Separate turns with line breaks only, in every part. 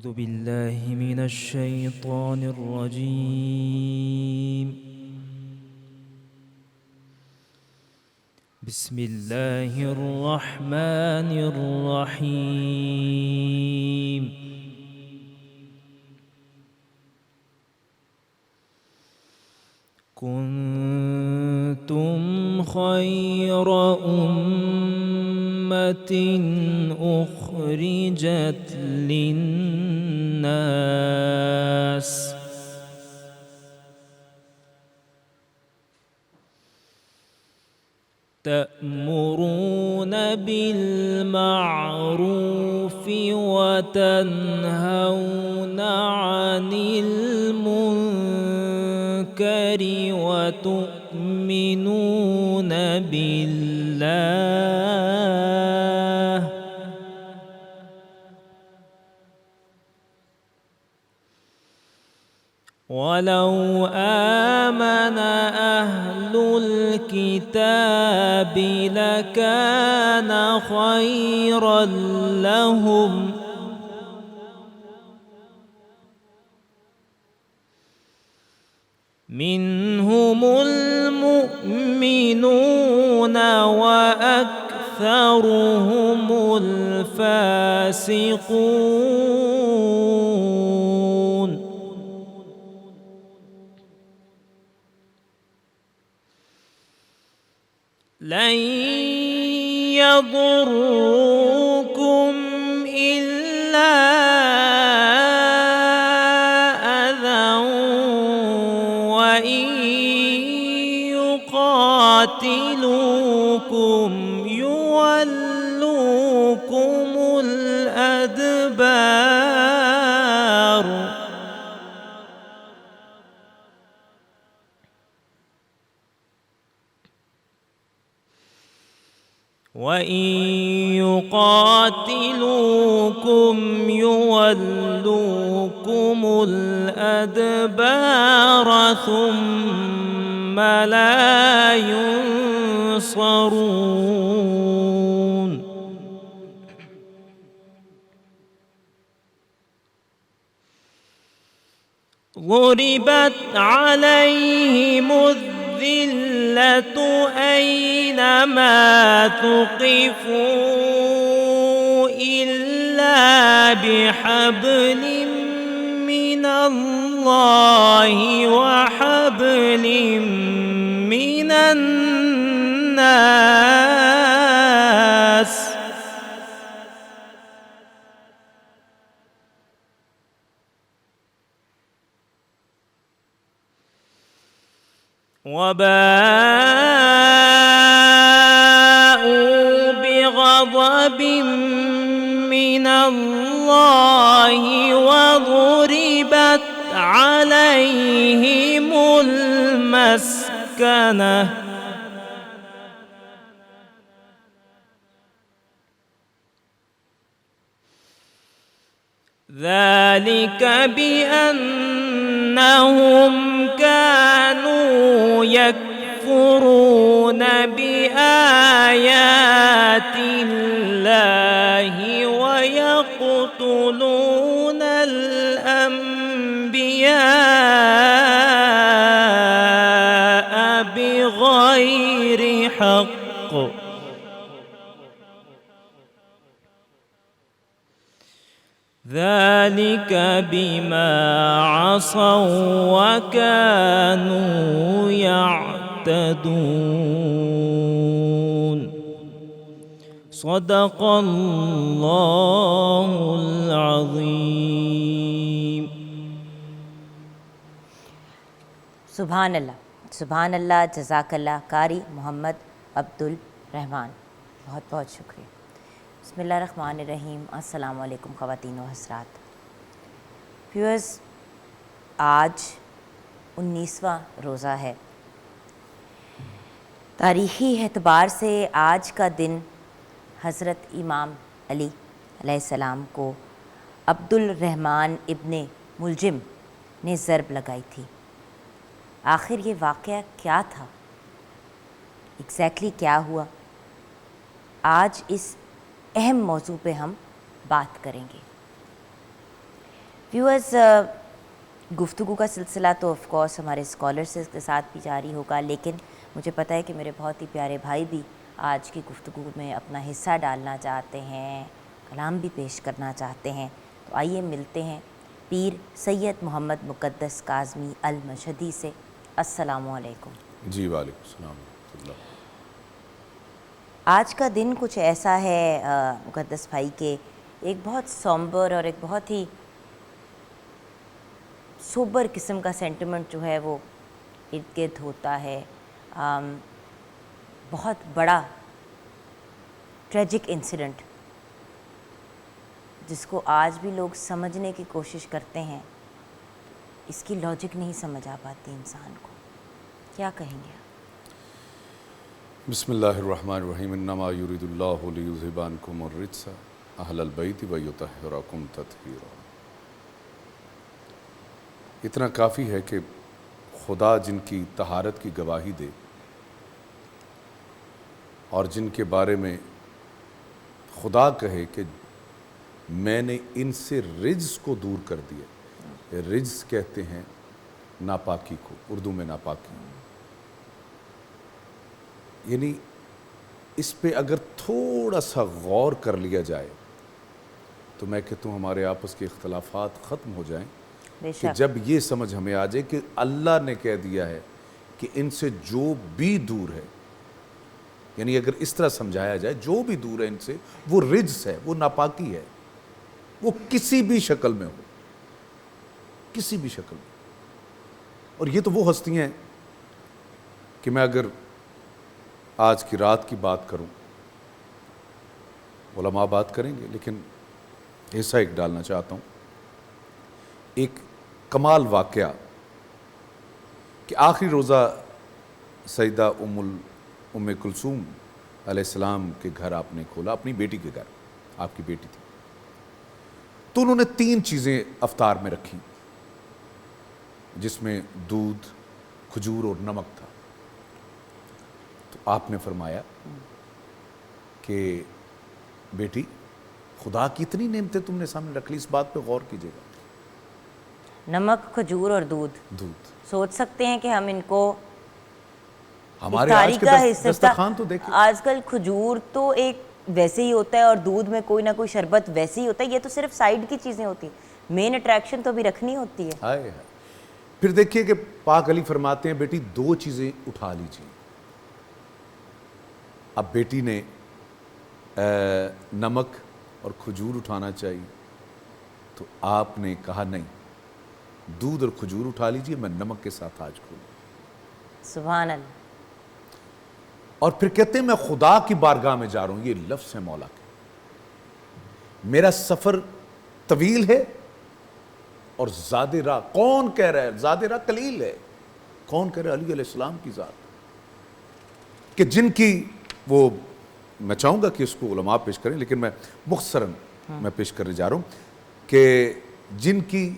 أعوذ بالله من الشيطان الرجيم. بسم الله الرحمن الرحيم. كنتم خير أمة أخرجت للناس تأمرون بالمعروف وتنهون عن المنكر وتؤمنون بالله ولو آمن أهل الكتاب لكان خيرا لهم منهم المؤمنون وأكثرهم الفاسقون. لن يضروكم إلا أذى وإن يقاتلوكم يولوكم الأدبار وإن يقاتلوكم يولوكم الأدبار ثم لا ينصرون. ضربت عليهم الذلة أينما ثقفوا إلا بحبل من الله وحبل من الناس وباءوا بغضب من الله وضربت عليهم المسكنة ذلك بأنهم كانوا يكفرون بآيات الله ويقتلون الأنبياء بغير حق ذلك بما عصوا وكانوا يعتدون. صدق الله العظیم.
سبحان اللہ، سبحان اللہ. جزاک اللہ قاری محمد عبد الرحمن، بہت بہت شکریہ. بسم اللہ الرحمن الرحیم. السلام علیکم خواتین و حضرات. ویورز، آج 19واں روزہ ہے. تاریخی اعتبار سے آج کا دن حضرت امام علی علیہ السلام کو عبد الرحمن ابن ملجم نے ضرب لگائی تھی. آخر یہ واقعہ کیا تھا؟ ایگزیکٹلی کیا ہوا؟ آج اس اہم موضوع پہ ہم بات کریں گے. ویورز، گفتگو کا سلسلہ تو آف کورس ہمارے اسکالرس کے ساتھ بھی جاری ہوگا، لیکن مجھے پتہ ہے کہ میرے بہت ہی پیارے بھائی بھی آج کی گفتگو میں اپنا حصہ ڈالنا چاہتے ہیں، کلام بھی پیش کرنا چاہتے ہیں. تو آئیے ملتے ہیں پیر سید محمد مقدس کاظمی المشہدی سے. السلام علیکم.
جی وعلیکم السلام ورحمۃ اللہ.
آج کا دن کچھ ایسا ہے مقدس بھائی کہ ایک بہت سومبر اور ایک بہت ہی سوبر قسم کا سینٹیمنٹ جو ہے وہ ارد گرد ہوتا ہے. بہت بڑا ٹریجک انسیڈنٹ جس کو آج بھی لوگ سمجھنے کی کوشش کرتے ہیں، اس کی لاجک نہیں سمجھ آ پاتی انسان کو. کیا کہیں گے آپ؟
بسم اللہ الرحمن الرحیم. انما یرید اللہ لیذھب عنکم الرجس اہل البیت ویطہرکم تطہیرا. اتنا کافی ہے کہ خدا جن کی طہارت کی گواہی دے اور جن کے بارے میں خدا کہے کہ میں نے ان سے رجس کو دور کر دیا. رجس کہتے ہیں ناپاکی کو، اردو میں ناپاکی. یعنی اس پہ اگر تھوڑا سا غور کر لیا جائے تو میں کہتا ہوں ہمارے آپس کے اختلافات ختم ہو جائیں.
بے
کہ
شک.
جب یہ سمجھ ہمیں آ جائے کہ اللہ نے کہہ دیا ہے کہ ان سے جو بھی دور ہے، یعنی اگر اس طرح سمجھایا جائے جو بھی دور ہے ان سے وہ رجس ہے، وہ ناپاکی ہے، وہ کسی بھی شکل میں ہو، کسی بھی شکل میں. اور یہ تو وہ ہستیاں ہیں کہ میں اگر آج کی رات کی بات کروں، علماء بات کریں گے لیکن حصہ ایک ڈالنا چاہتا ہوں. ایک کمال واقعہ کہ آخری روزہ سیدہ ام کلثوم علیہ السلام کے گھر آپ نے کھولا، اپنی بیٹی کے گھر. آپ کی بیٹی تھی تو انہوں نے 3 چیزیں افطار میں رکھی جس میں دودھ، کھجور اور نمک تھا. تو آپ نے فرمایا کہ بیٹی خدا کی اتنی نعمتیں تم نے سامنے رکھ لی، اس بات پہ غور کیجیے گا.
نمک، کھجور اور دودھ. سوچ سکتے ہیں کہ ہم ان کو
ہمارے
افطاری
آج کے
کا حصہ،
دسترخوان تو دیکھیں.
آج کل کھجور تو ایک ویسے ہی ہوتا ہے اور دودھ میں کوئی نہ کوئی شربت ویسے ہی ہوتا ہے. یہ تو صرف سائیڈ کی چیزیں ہوتی ہیں، مین اٹریکشن تو بھی رکھنی ہوتی ہے.
ہائے ہائے. پھر دیکھیے کہ پاک علی فرماتے ہیں بیٹی 2 چیزیں اٹھا لیجیے. اب بیٹی نے نمک اور کھجور اٹھانا چاہیے تو آپ نے کہا نہیں، دودھ اور کھجور اٹھا لیجیے، میں نمک کے ساتھ آج کھولوں.
سبحان اللہ.
اور پھر کہتے ہیں میں خدا کی بارگاہ میں جا رہا ہوں. یہ لفظ ہے مولا کے، میرا سفر طویل ہے اور زاد راہ. کون کہہ رہا ہے زاد راہ قلیل ہے؟ کون کہہ رہا ہے؟ علی علیہ السلام کی ذات کہ جن کی وہ، میں چاہوں گا کہ اس کو علماء پیش کریں لیکن میں مختصراً میں پیش کرنے جا رہا ہوں کہ جن کی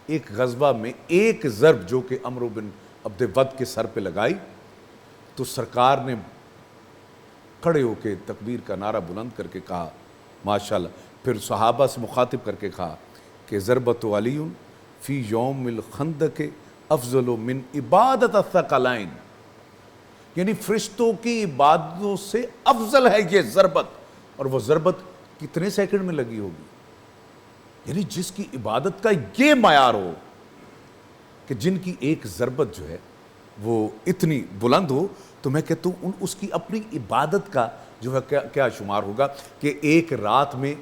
ایک غزوہ میں ایک ضرب جو کہ عمرو بن عبد ود کے سر پہ لگائی تو سرکار نے کھڑے ہو کے تکبیر کا نعرہ بلند کر کے کہا ماشاءاللہ. پھر صحابہ سے مخاطب کر کے کہا کہ ضربت علی فی یوم الخندق افضل من عبادت الثقلین. یعنی فرشتوں کی عبادتوں سے افضل ہے یہ ضربت. اور وہ ضربت کتنے سیکنڈ میں لگی ہوگی؟ یعنی جس کی عبادت کا یہ معیار ہو کہ جن کی ایک ضربت جو ہے وہ اتنی بلند ہو، تو میں کہتا ہوں اس کی اپنی عبادت کا جو ہے کیا شمار ہوگا کہ ایک رات میں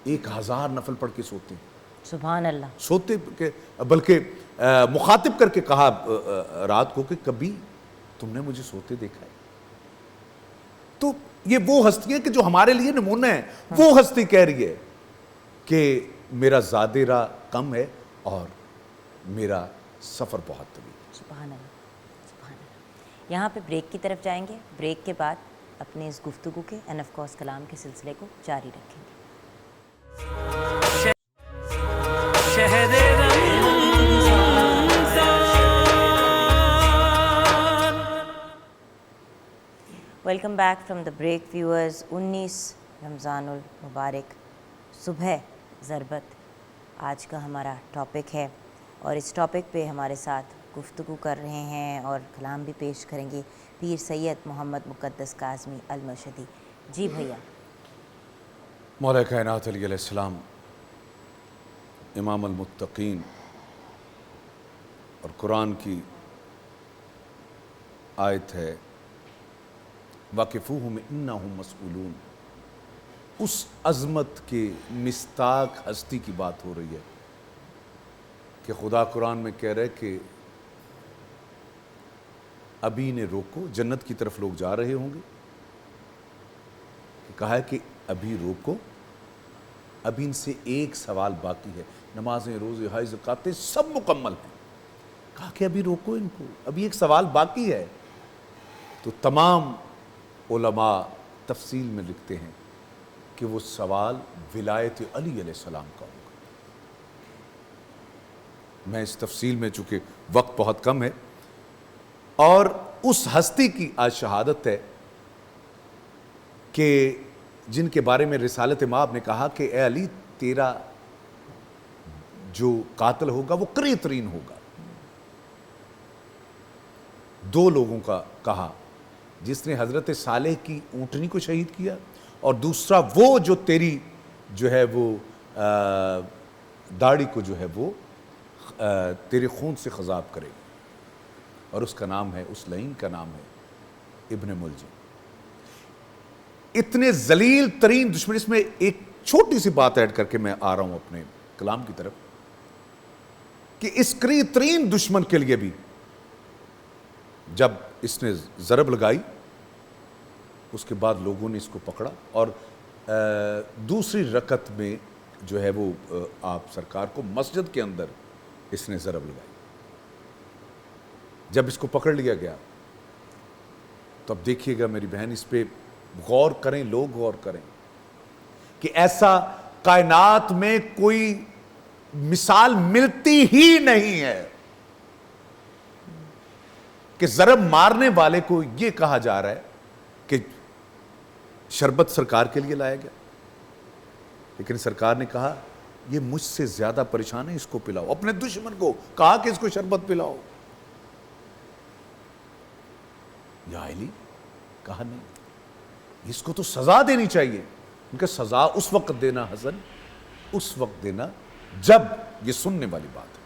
1000 نفل پڑھ کے سوتے ہیں.
سبحان اللہ.
سوتے بلکہ مخاطب کر کے کہا رات کو کہ کبھی تم نے مجھے سوتے دیکھا ہے؟ تو یہ وہ ہستی ہے کہ جو ہمارے لیے نمونہ ہے. وہ ہستی کہہ رہی ہے کہ میرا زاد راہ کم ہے اور میرا سفر بہت طویل.
سبحان اللہ. سبحان اللہ. یہاں پہ بریک کی طرف جائیں گے. بریک کے بعد اپنے اس گفتگو کے اینڈ آف کورس کلام کے سلسلے کو جاری رکھیں گے. Welcome back from the break viewers. 19 رمضان المبارک، صبح ضربت آج کا ہمارا ٹاپک ہے، اور اس ٹاپک پہ ہمارے ساتھ گفتگو کر رہے ہیں اور کلام بھی پیش کریں گے پیر سید محمد مقدس کاظمی المرشدی۔ جی بھیا۔
مولا کائنات علیہ السلام امام المتقین اور قرآن کی آیت ہے وَقِفُوهُمْ إِنَّهُمْ مَسْئُولُونَ، اس عظمت کے مصداق ہستی کی بات ہو رہی ہے کہ خدا قرآن میں کہہ رہے کہ ابھی نے روکو، جنت کی طرف لوگ جا رہے ہوں گے، کہا ہے کہ ابھی روکو، ابھی ان سے ایک سوال باقی ہے، نمازیں، روزے، حج، زکاتیں سب مکمل ہیں، کہا کہ ابھی روکو ان کو، ابھی ایک سوال باقی ہے۔ تو تمام علماء تفصیل میں لکھتے ہیں کہ وہ سوال ولایت علی علیہ السلام کا ہوگا۔ میں اس تفصیل میں چونکہ وقت بہت کم ہے، اور اس ہستی کی آج شہادت ہے کہ جن کے بارے میں رسالت مآب نے کہا کہ اے علی تیرا جو قاتل ہوگا وہ قریع ترین ہوگا۔ دو لوگوں کا کہا، جس نے حضرت صالح کی اونٹنی کو شہید کیا، اور دوسرا وہ جو تیری جو ہے وہ داڑھی کو جو ہے وہ تیرے خون سے خضاب کرے گا، اور اس کا نام ہے، اس لعین کا نام ہے ابن ملجم۔ اتنے ذلیل ترین دشمن، اس میں ایک چھوٹی سی بات ایڈ کر کے میں آ رہا ہوں اپنے کلام کی طرف، کہ اس قریع ترین دشمن کے لیے بھی جب اس نے ضرب لگائی، اس کے بعد لوگوں نے اس کو پکڑا، اور دوسری رکعت میں جو ہے وہ آپ سرکار کو مسجد کے اندر اس نے ضرب لگائی۔ جب اس کو پکڑ لیا گیا تو اب دیکھیے گا میری بہن، اس پہ غور کریں، لوگ غور کریں کہ ایسا کائنات میں کوئی مثال ملتی ہی نہیں ہے کہ ضرب مارنے والے کو یہ کہا جا رہا ہے کہ شربت سرکار کے لیے لایا گیا، لیکن سرکار نے کہا یہ مجھ سے زیادہ پریشان ہے، اس کو پلاؤ۔ اپنے دشمن کو کہا کہ اس کو شربت پلاؤ۔ یا علی، کہا نہیں، اس کو تو سزا دینی چاہیے۔ ان کا سزا اس وقت دینا حسن، اس وقت دینا جب یہ سننے والی بات ہے۔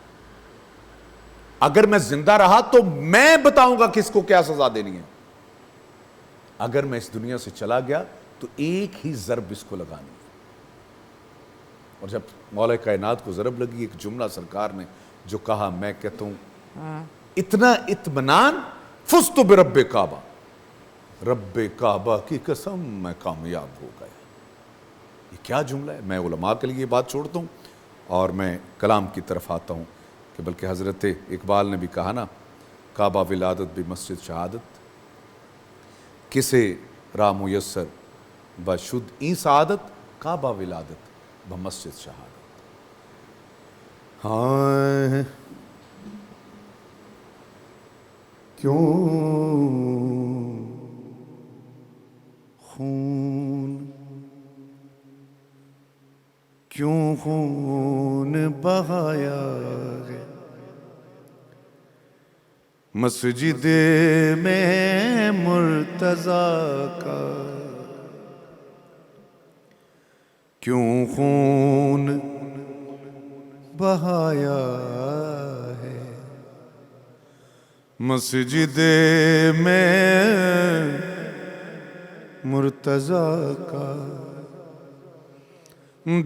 اگر میں زندہ رہا تو میں بتاؤں گا کہ اس کو کیا سزا دینی ہے، اگر میں اس دنیا سے چلا گیا تو ایک ہی ضرب اس کو لگانی ہے۔ اور جب مولا کائنات کو ضرب لگی، ایک جملہ سرکار نے جو کہا، میں کہتا ہوں اتنا اطمینان، فزت برب کعبہ، رب کعبہ کی قسم میں کامیاب ہو گیا۔ یہ کیا جملہ ہے؟ میں علماء کے لیے یہ بات چھوڑتا ہوں اور میں کلام کی طرف آتا ہوں کہ بلکہ حضرت اقبال نے بھی کہا نا، کعبہ ولادت بھی مسجد شہادت، کسے راہ میسر بشد این سعادت، کعبہ ولادت بمسجد شہادت۔ ہاں کیوں خون، کیوں خون بہایا ہے مسجد میں مرتضیٰ کا، کیوں خون بہایا ہے مسجد میں مرتضیٰ کا،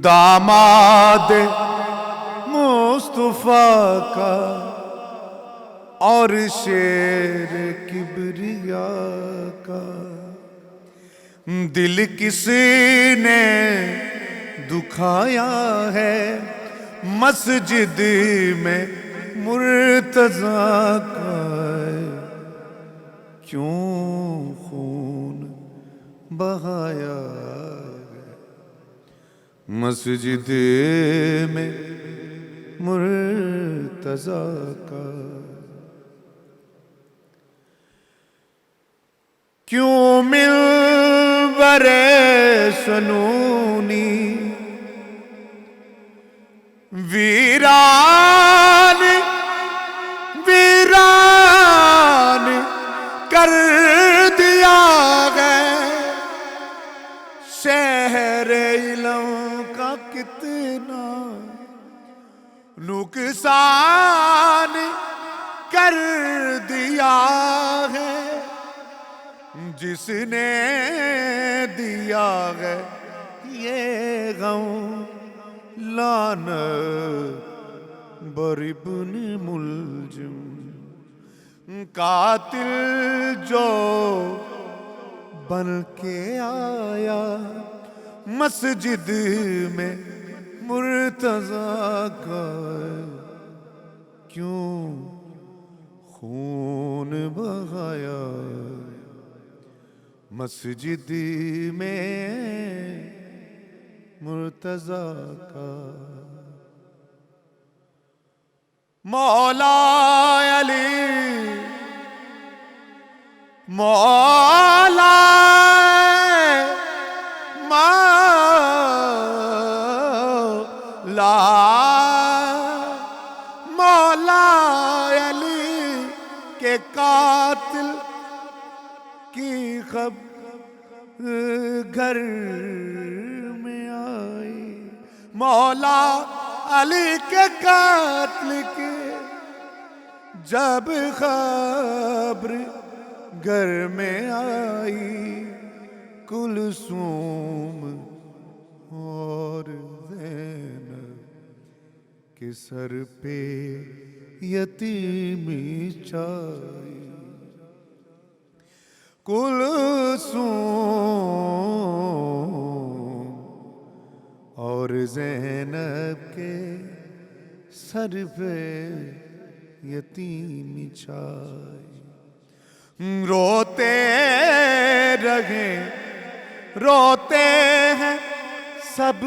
داماد مصطفیٰ کا اور شیر کبریاء کا، دل کسی نے دکھایا ہے مسجد میں مرتضیٰ کا، کیوں خون بہایا مسجد میں مرتضیٰ کا، کیوں منبر سنونی ویران ویران کر دیا ہے شہر علم کا کتنا نقصان کر دیا ہے جس نے دیا ہے یہ غم لعنت بر ابن ملجم قاتل جو بن کے آیا مسجد میں مرتضیٰ کا کیوں خون بہایا مسجد میں مرتضیٰ کا مولا علی مولا مولا مولا علی کے قاتل کی خبر گھر میں آئی مولا علی کے قاتل کی جب خبر گھر میں آئی کلثوم اور زینب کے سر پہ یتیمی چھائی کلثوم اور زینب کے سر پہ یتیمی چھائی روتے رہے روتے ہیں سب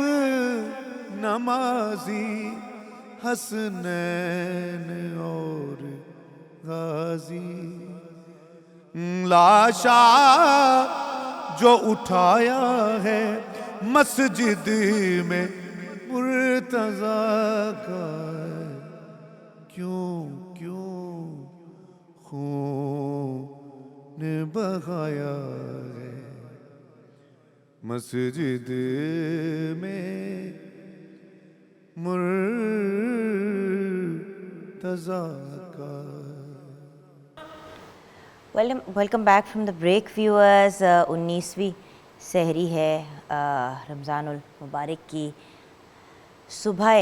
نمازی حسنین اور غازی لاشا جو اٹھایا ہے مسجد میں مرتضیٰ کا کیوں خون بہایا ہے مسجد میں مرتضیٰ کا.
Welcome back from the break viewers. 19ویں سحری ہے رمضان المبارک کی. صبح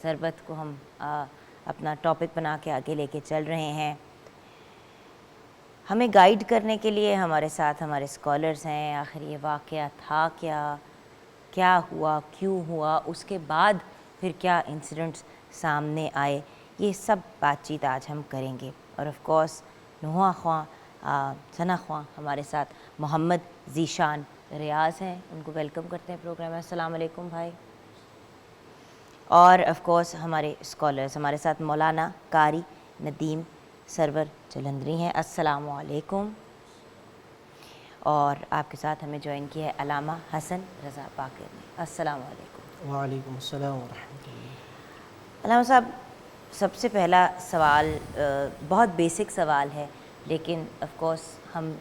ضربت کو ہم اپنا ٹاپک بنا کے آگے لے کے چل رہے ہیں. ہمیں گائیڈ کرنے کے لیے ہمارے ساتھ ہمارے اسکالرز ہیں. آخر یہ واقعہ تھا کیا ہوا، کیوں ہوا، اس کے بعد پھر کیا انسیڈنٹس سامنے آئے، یہ سب بات چیت آج ہم کریں گے. اور آف کورس نوحہ خواں ثنا خواں ہمارے ساتھ محمد ذیشان ریاض ہیں، ان کو ویلکم کرتے ہیں پروگرام میں. السلام علیکم بھائی. اور آف کورس ہمارے اسکالرز ہمارے ساتھ مولانا قاری ندیم سرور جلندری ہیں. السلام علیکم. اور آپ کے ساتھ ہمیں جوائن کیا ہے علامہ حسن رضا باقر نے. السلام علیکم.
وعلیکم السلام ورحمۃ اللہ.
علامہ صاحب، سب سے پہلا سوال بہت بیسک سوال ہے، لیکن آف کورس ہم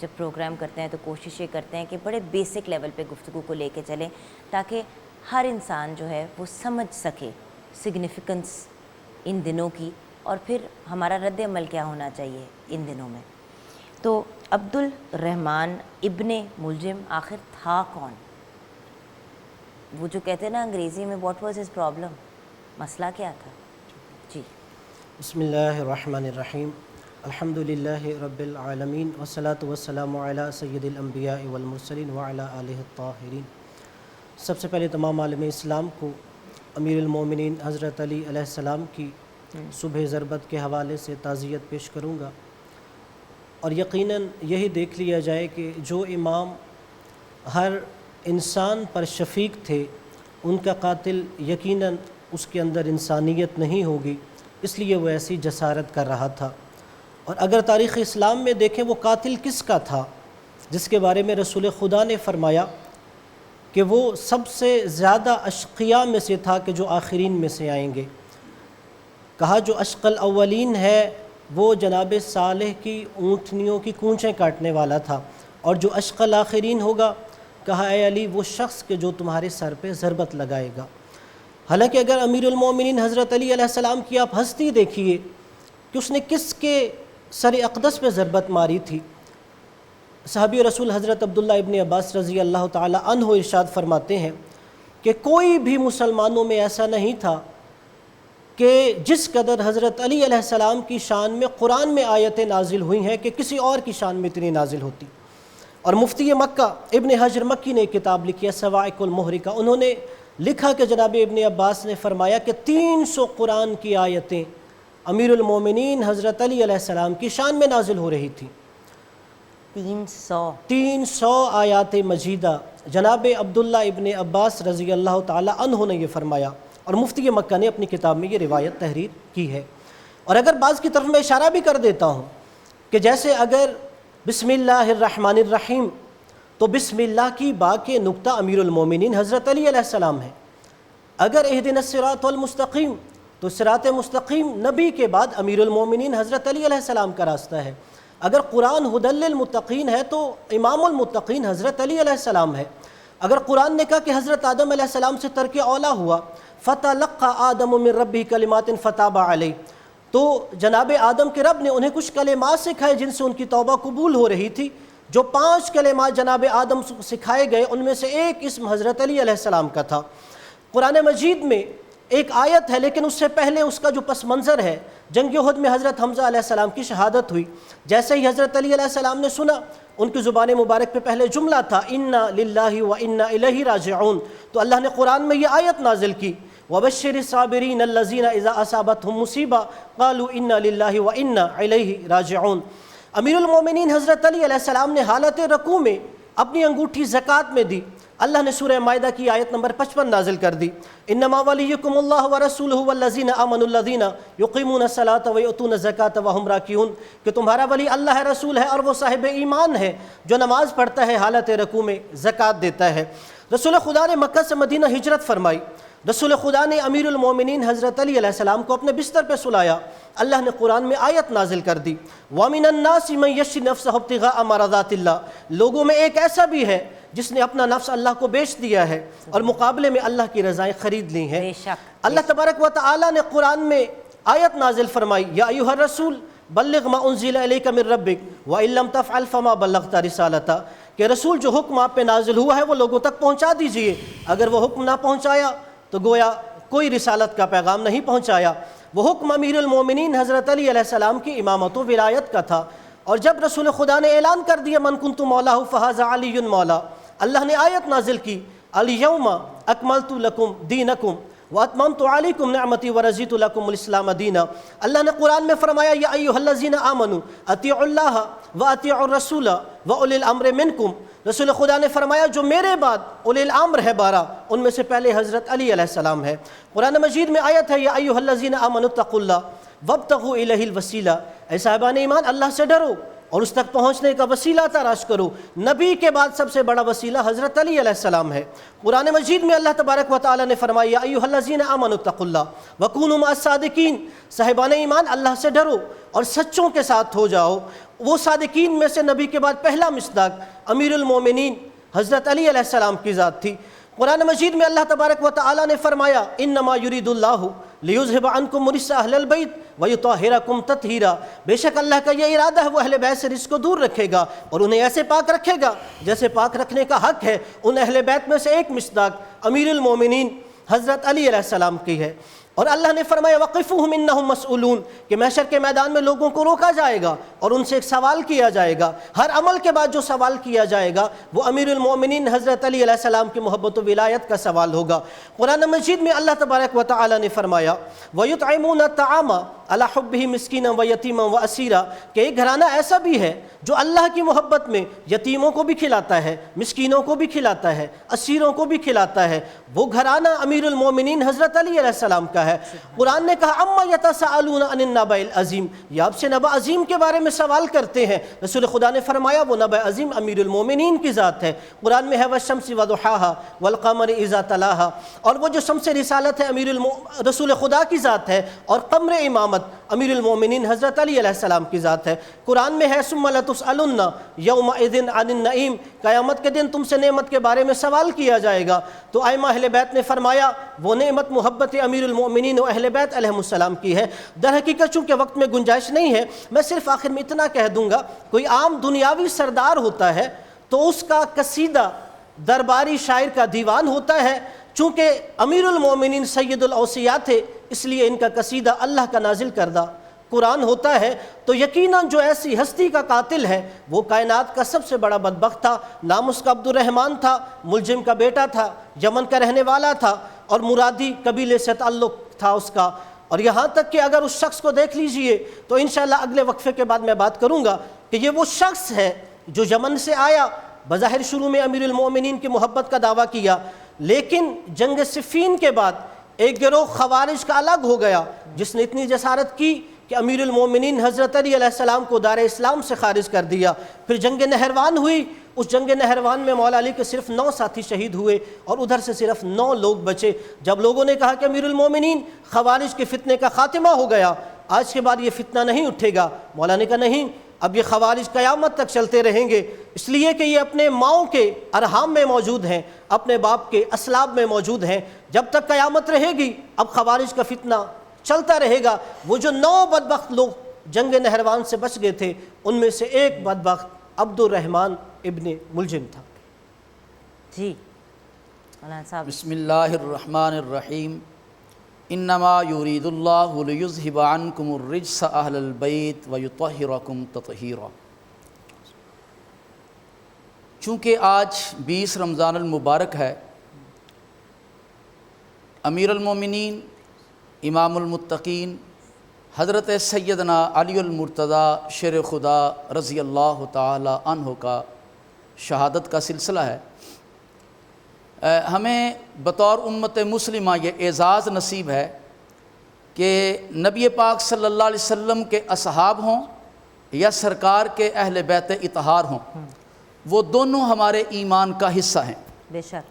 جب پروگرام کرتے ہیں تو کوشش یہ کرتے ہیں کہ بڑے بیسک لیول پہ گفتگو کو لے کے چلیں تاکہ ہر انسان جو ہے وہ سمجھ سکے سگنیفیکنس ان دنوں کی، اور پھر ہمارا رد عمل کیا ہونا چاہیے ان دنوں میں. تو عبد الرحمن ابن ملجم آخر تھا کون؟ وہ جو کہتے ہیں نا انگریزی میں واٹ واز ہز پرابلم، مسئلہ کیا تھا؟ جی.
بسم اللہ الرحمن الرحیم. الحمد للہ رب العالمین والصلاة والسلام علی سید الانبیاء والمرسلین وعلی آلہ الطاہرین. سب سے پہلے تمام عالم اسلام کو امیر المومنین حضرت علی علیہ السلام کی صبح ضربت کے حوالے سے تعزیت پیش کروں گا. اور یقیناً یہی دیکھ لیا جائے کہ جو امام ہر انسان پر شفیق تھے، ان کا قاتل یقیناً اس کے اندر انسانیت نہیں ہوگی، اس لیے وہ ایسی جسارت کر رہا تھا. اور اگر تاریخ اسلام میں دیکھیں وہ قاتل کس کا تھا، جس کے بارے میں رسول خدا نے فرمایا کہ وہ سب سے زیادہ اشقیاء میں سے تھا کہ جو آخرین میں سے آئیں گے۔ کہا جو اشق الاولین ہے وہ جناب صالح کی اونٹنیوں کی کونچیں کاٹنے والا تھا، اور جو اشق الاخرین ہوگا، کہا اے علی وہ شخص کہ جو تمہارے سر پہ ضربت لگائے گا۔ حالانکہ اگر امیر المومنین حضرت علی علیہ السلام کی آپ ہستی دیکھیے کہ اس نے کس کے سر اقدس پہ ضربت ماری تھی۔ صحابی رسول حضرت عبداللہ ابن عباس رضی اللہ تعالی عنہ ارشاد فرماتے ہیں کہ کوئی بھی مسلمانوں میں ایسا نہیں تھا کہ جس قدر حضرت علی علیہ السلام کی شان میں قرآن میں آیتیں نازل ہوئی ہیں کہ کسی اور کی شان میں اتنی نازل ہوتی۔ اور مفتی مکہ ابن حجر مکی نے کتاب لکھی ہے صواعق المحرقہ، انہوں نے لکھا کہ جناب ابن عباس نے فرمایا کہ 300 قرآن کی آیتیں امیر المومنین حضرت علی علیہ السلام کی شان میں نازل ہو رہی تھی۔ 300 آیات مجیدہ جناب عبداللہ ابن عباس رضی اللہ تعالی عنہ نے یہ فرمایا، اور مفتی مکہ نے اپنی کتاب میں یہ روایت تحریر کی ہے۔ اور اگر بعض کی طرف میں اشارہ بھی کر دیتا ہوں کہ جیسے اگر بسم اللہ الرحمن الرحیم، تو بسم اللہ کی با کے نقطہ امیر المومنین حضرت علی علیہ السلام ہے۔ اگر اہدنا الصراط المستقیم، تو صراط مستقیم نبی کے بعد امیر المومنین حضرت علی علیہ السلام کا راستہ ہے۔ اگر قرآن ہدی للمتقین ہے تو امام المتقین حضرت علی علیہ السلام ہے۔ اگر قرآن نے کہا کہ حضرت آدم علیہ السلام سے ترک اولا ہوا، فَتَلَقَّى آدَمُ مِن رَبِّهِ كَلِمَاتٍ فَتَابَ عَلَيْهِ، تو جناب آدم کے رب نے انہیں کچھ کلمات سکھائے جن سے ان کی توبہ قبول ہو رہی تھی۔ جو 5 کلمات جناب آدم سکھائے گئے ان میں سے ایک اسم حضرت علی علیہ السلام کا تھا۔ قرآن مجید میں ایک آیت ہے، لیکن اس سے پہلے اس کا جو پس منظر ہے، جنگ احد میں حضرت حمزہ علیہ السلام کی شہادت ہوئی۔ جیسے ہی حضرت علی علیہ السلام نے سنا، ان کی زبان مبارک پہ پہلے جملہ تھا اِنَّا لِلَّهِ وَإِنَّا إِلَيْهِ رَاجِعُونَ، تو اللہ نے قرآن میں یہ آیت نازل کی وَبَشِّرِ الصَّابِرِينَ الَّذِينَ إِذَا أَصَابَتْهُمْ مُصِيبَةٌ قَالُوا إِنَّا لِلَّهِ وَإِنَّا إِلَيْهِ رَاجِعُونَ۔ امیر المومنین حضرت علی علیہ السلام نے حالت رکوع میں اپنی انگوٹھی زکوٰۃ میں دی۔ اللہ نے سورہ مائدہ کی آیت نمبر 55 نازل کر دی، انما ولیکم اللہ ورسولہ والذین آمنوا الذین یقیمون الصلاۃ ویؤتون الزکاۃ وہم راکعون، کہ تمہارا ولی اللہ ہے، رسول ہے، اور وہ صاحب ایمان ہے جو نماز پڑھتا ہے، حالت رکوع میں زکوٰۃ دیتا ہے۔ رسول خدا نے مکہ سے مدینہ ہجرت فرمائی۔ رسول خدا نے امیر المومنین حضرت علی علیہ السلام کو اپنے بستر پہ سلایا۔ اللہ نے قرآن میں آیت نازل کر دی وَمِنَ النَّاسِ مَن يَشْرِي نَفْسَهُ ابْتِغَاءَ مَرْضَاتِ اللَّهِ، لوگوں میں ایک ایسا بھی ہے جس نے اپنا نفس اللہ کو بیچ دیا ہے اور مقابلے میں اللہ کی رضائیں خرید لی ہیں۔ اللہ تبارک و تعالی نے قرآن میں آیت نازل فرمائی یا ایھا الرسول بلغ ما انزل الیک من ربک وان لم تفعل فما بلغت رسالتہ، کہ رسول جو حکم آپ پہ نازل ہوا ہے وہ لوگوں تک پہنچا دیجئے، اگر وہ حکم نہ پہنچایا تو گویا کوئی رسالت کا پیغام نہیں پہنچایا۔ وہ حکم امیر المومنین حضرت علی علیہ السلام کی امامت و ولایت کا تھا، اور جب رسول خدا نے اعلان کر دیا من کنت مولاہ فہذا علی مولا، اللہ نے آیت نازل کی الیوم اکملت لکم دینکم واتممت علیکم نعمتی ورضیت لکم الاسلام دینا۔ اللہ نے قرآن میں فرمایا یا ایھا الذین آمنوا اطیعوا اللہ واطیعوا الرسول واولی الامر منکم، رسول خدا نے فرمایا جو میرے بعد اولی الامر ہے 12، ان میں سے پہلے حضرت علی علیہ السلام ہے۔ قرآن مجید میں آیت ہے یا ایھا الذین آمنوا اتقوا اللہ وابتغوا الیہ الوسیلہ، اے صاحبان ایمان اللہ سے ڈرو اور اس تک پہنچنے کا وسیلہ تلاش کرو۔ نبی کے بعد سب سے بڑا وسیلہ حضرت علی علیہ السلام ہے۔ قرآن مجید میں اللہ تبارک و تعالی نے فرمایا یا ایھا الذین آمنوا اتقوا اللہ وکونوا مع الصادقین، صاحبان ایمان اللہ سے ڈرو اور سچوں کے ساتھ ہو جاؤ۔ وہ صادقین میں سے نبی کے بعد پہلا مصداق امیر المومنین حضرت علی علیہ السلام کی ذات تھی۔ قرآن مجید میں اللہ تبارک و تعالی نے فرمایا انما یرید اللہ لیذھب عنکم رجس اہل البیت ویطہرکم تطہیرا، بے شک اللہ کا یہ ارادہ ہے وہ اہل بیت سے رجس کو دور رکھے گا اور انہیں ایسے پاک رکھے گا جیسے پاک رکھنے کا حق ہے۔ ان اہل بیت میں سے ایک مصداق امیر المومنین حضرت علی علیہ السلام کی ہے۔ اور اللہ نے فرمایا وقفوہم انہم مسئولون، کہ محشر کے میدان میں لوگوں کو روکا جائے گا اور ان سے ایک سوال کیا جائے گا۔ ہر عمل کے بعد جو سوال کیا جائے گا وہ امیر المومنین حضرت علی علیہ السلام کی محبت و ولایت کا سوال ہوگا۔ قرآن مجید میں اللہ تبارک و تعالی نے فرمایا وَيُطْعِمُونَ الطَّعَامَ عَلَىٰ حُبِّهِ مِسْكِينًا وَيَتِيمًا وَأَسِيرًا، کہ ایک گھرانہ ایسا بھی ہے جو اللہ کی محبت میں یتیموں کو بھی کھلاتا ہے، مسکینوں کو بھی کھلاتا ہے، اسیروں کو بھی کھلاتا ہے۔ وہ گھرانہ امیر المومنین حضرت علی علیہ السلام کا ہے۔ قرآن نے کہا اما یتساءلون عن النبأ العظیم، یہ آپ سے نبأ عظیم کے بارے میں سوال کرتے ہیں، رسول خدا نے فرمایا وہ نبأ عظیم امیر المومنین کی ذات ہے۔ قرآن میں ہے والشمس وضحاہا والقمر اذا تلاہا، اور وہ جو شمس رسالت ہے رسول خدا کی ذات ہے، اور قمر امامت امیر المومنین حضرت علی علیہ السلام کی ذات ہے۔ قرآن میں ہے ثم لتسألن یومئذ عن النعیم، قیامت کے دن تم سے نعمت کے بارے میں سوال کیا جائے گا۔ تو ائمہ اہل بیت نے فرمایا وہ نعمت محبت امیر المومنین و اہل بیت علیہ السلام کی ہے۔ در حقیقت چونکہ وقت میں گنجائش نہیں ہے، میں صرف آخر میں اتنا کہہ دوں گا، کوئی عام دنیاوی سردار ہوتا ہے تو اس کا قصیدہ درباری شاعر کا دیوان ہوتا ہے، چونکہ امیر المومنین سید الاوصیاء تھے اس لیے ان کا قصیدہ اللہ کا نازل کردہ قرآن ہوتا ہے۔ تو یقیناً جو ایسی ہستی کا قاتل ہے وہ کائنات کا سب سے بڑا بدبخت تھا۔ نام اس کا عبد الرحمن تھا، ملجم کا بیٹا تھا، یمن کا رہنے والا تھا، اور مرادی قبیلے سے تعلق تھا اس کا۔ اور یہاں تک کہ اگر اس شخص کو دیکھ لیجئے تو انشاءاللہ اگلے وقفے کے بعد میں بات کروں گا کہ یہ وہ شخص ہے جو یمن سے آیا، بظاہر شروع میں امیر المومنین کی محبت کا دعویٰ کیا، لیکن جنگ صفین کے بعد ایک گروہ خوارج کا الگ ہو گیا جس نے اتنی جسارت کی کہ امیر المومنین حضرت علی علیہ السلام کو دار اسلام سے خارج کر دیا۔ پھر جنگ نہروان ہوئی، اس جنگ نہروان میں مولا علی کے صرف 9 ساتھی شہید ہوئے اور ادھر سے صرف 9 لوگ بچے۔ جب لوگوں نے کہا کہ امیر المومنین خوارج کے فتنے کا خاتمہ ہو گیا، آج کے بعد یہ فتنہ نہیں اٹھے گا، مولا نے کہا نہیں، اب یہ خوارج قیامت تک چلتے رہیں گے، اس لیے کہ یہ اپنے ماؤں کے ارحام میں موجود ہیں، اپنے باپ کے اسلاب میں موجود ہیں، جب تک قیامت رہے گی اب خوارج کا فتنہ چلتا رہے گا۔ وہ جو 9 بدبخت لوگ جنگ نہروان سے بچ گئے تھے ان میں سے ایک بدبخت عبد الرحمن ابن ملجم تھا۔
جی مولانا صاحب۔
بسم اللہ الرحمن الرحیم، انما یرید اللہ لیذہب عنکم الرجس اہل البیت ویطہرکم تطہیرا۔ چونکہ آج 20 رمضان المبارک ہے، امیر المومنین امام المتقین حضرت سیدنا علی المرتضیٰ شیر خدا رضی اللہ تعالی عنہ کا شہادت کا سلسلہ ہے۔ ہمیں بطور امت مسلمہ یہ اعزاز نصیب ہے کہ نبی پاک صلی اللہ علیہ وسلم کے اصحاب ہوں یا سرکار کے اہل بیت اطہار ہوں، وہ دونوں ہمارے ایمان کا حصہ ہیں۔
بے شک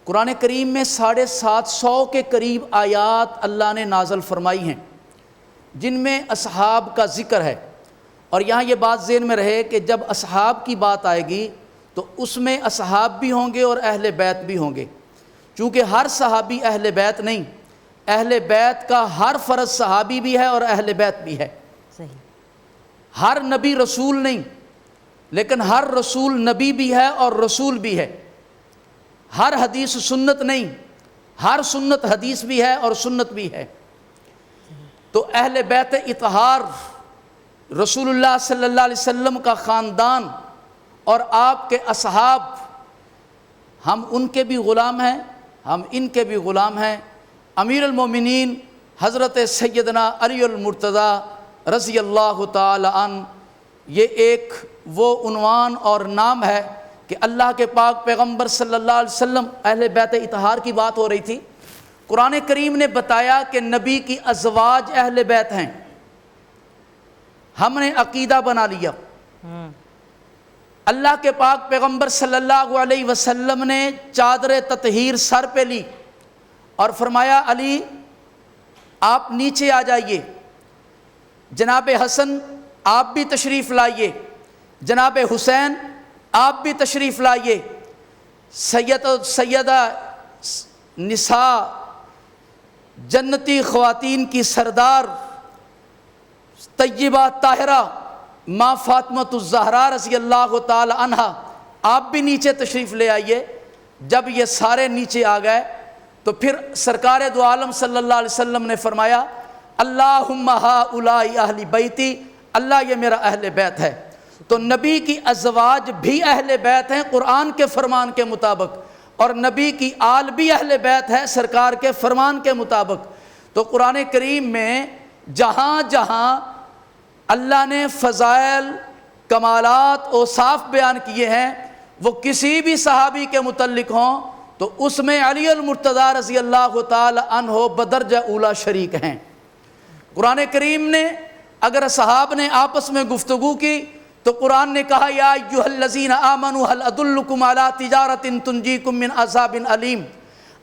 قرآن کریم میں 750 کے قریب آیات اللہ نے نازل فرمائی ہیں جن میں اصحاب کا ذکر ہے، اور یہاں یہ بات ذہن میں رہے کہ جب اصحاب کی بات آئے گی تو اس میں اصحاب بھی ہوں گے اور اہل بیت بھی ہوں گے، چونکہ ہر صحابی اہل بیت نہیں، اہل بیت کا ہر فرد صحابی بھی ہے اور اہل بیت بھی ہے۔
صحیح۔
ہر نبی رسول نہیں، لیکن ہر رسول نبی بھی ہے اور رسول بھی ہے۔ ہر حدیث سنت نہیں، ہر سنت حدیث بھی ہے اور سنت بھی ہے۔ تو اہل بیت اطہار رسول اللہ صلی اللہ علیہ وسلم کا خاندان اور آپ کے اصحاب، ہم ان کے بھی غلام ہیں، ہم ان کے بھی غلام ہیں۔ امیر المومنین حضرت سیدنا علی المرتضیٰ رضی اللہ تعالی عنہ، یہ ایک وہ عنوان اور نام ہے کہ اللہ کے پاک پیغمبر صلی اللہ علیہ وسلم، اہل بیت اطہار کی بات ہو رہی تھی، قرآن کریم نے بتایا کہ نبی کی ازواج اہل بیت ہیں۔ ہم نے عقیدہ بنا لیا، اللہ کے پاک پیغمبر صلی اللہ علیہ وسلم نے چادر تطہیر سر پہ لی اور فرمایا علی آپ نیچے آ جائیے، جناب حسن آپ بھی تشریف لائیے، جناب حسین آپ بھی تشریف لائیے، سیدہ نساء جنتی خواتین کی سردار طیبہ طاہرہ ماں فاطمۃ الزہرا رضی اللہ تعالی عنہا آپ بھی نیچے تشریف لے آئیے۔ جب یہ سارے نیچے آ گئے تو پھر سرکار دو عالم صلی اللہ علیہ وسلم نے فرمایا اللہم ہؤلاء اہل بیتی، اللہ یہ میرا اہل بیت ہے۔ تو نبی کی ازواج بھی اہل بیت ہیں قرآن کے فرمان کے مطابق، اور نبی کی آل بھی اہل بیت ہے سرکار کے فرمان کے مطابق۔ تو قرآن کریم میں جہاں جہاں اللہ نے فضائل، کمالات، اوصاف بیان کیے ہیں وہ کسی بھی صحابی کے متعلق ہوں تو اس میں علی المرتضیٰ رضی اللہ تعالی عنہ بدرجہ اولا شریک ہیں۔ قرآن کریم نے اگر اصحاب نے آپس میں گفتگو کی تو قرآن نے کہا یا ایھا الذین آمنوا هل ادلکم علی تجارۃ تنجیکم من عذاب علیم۔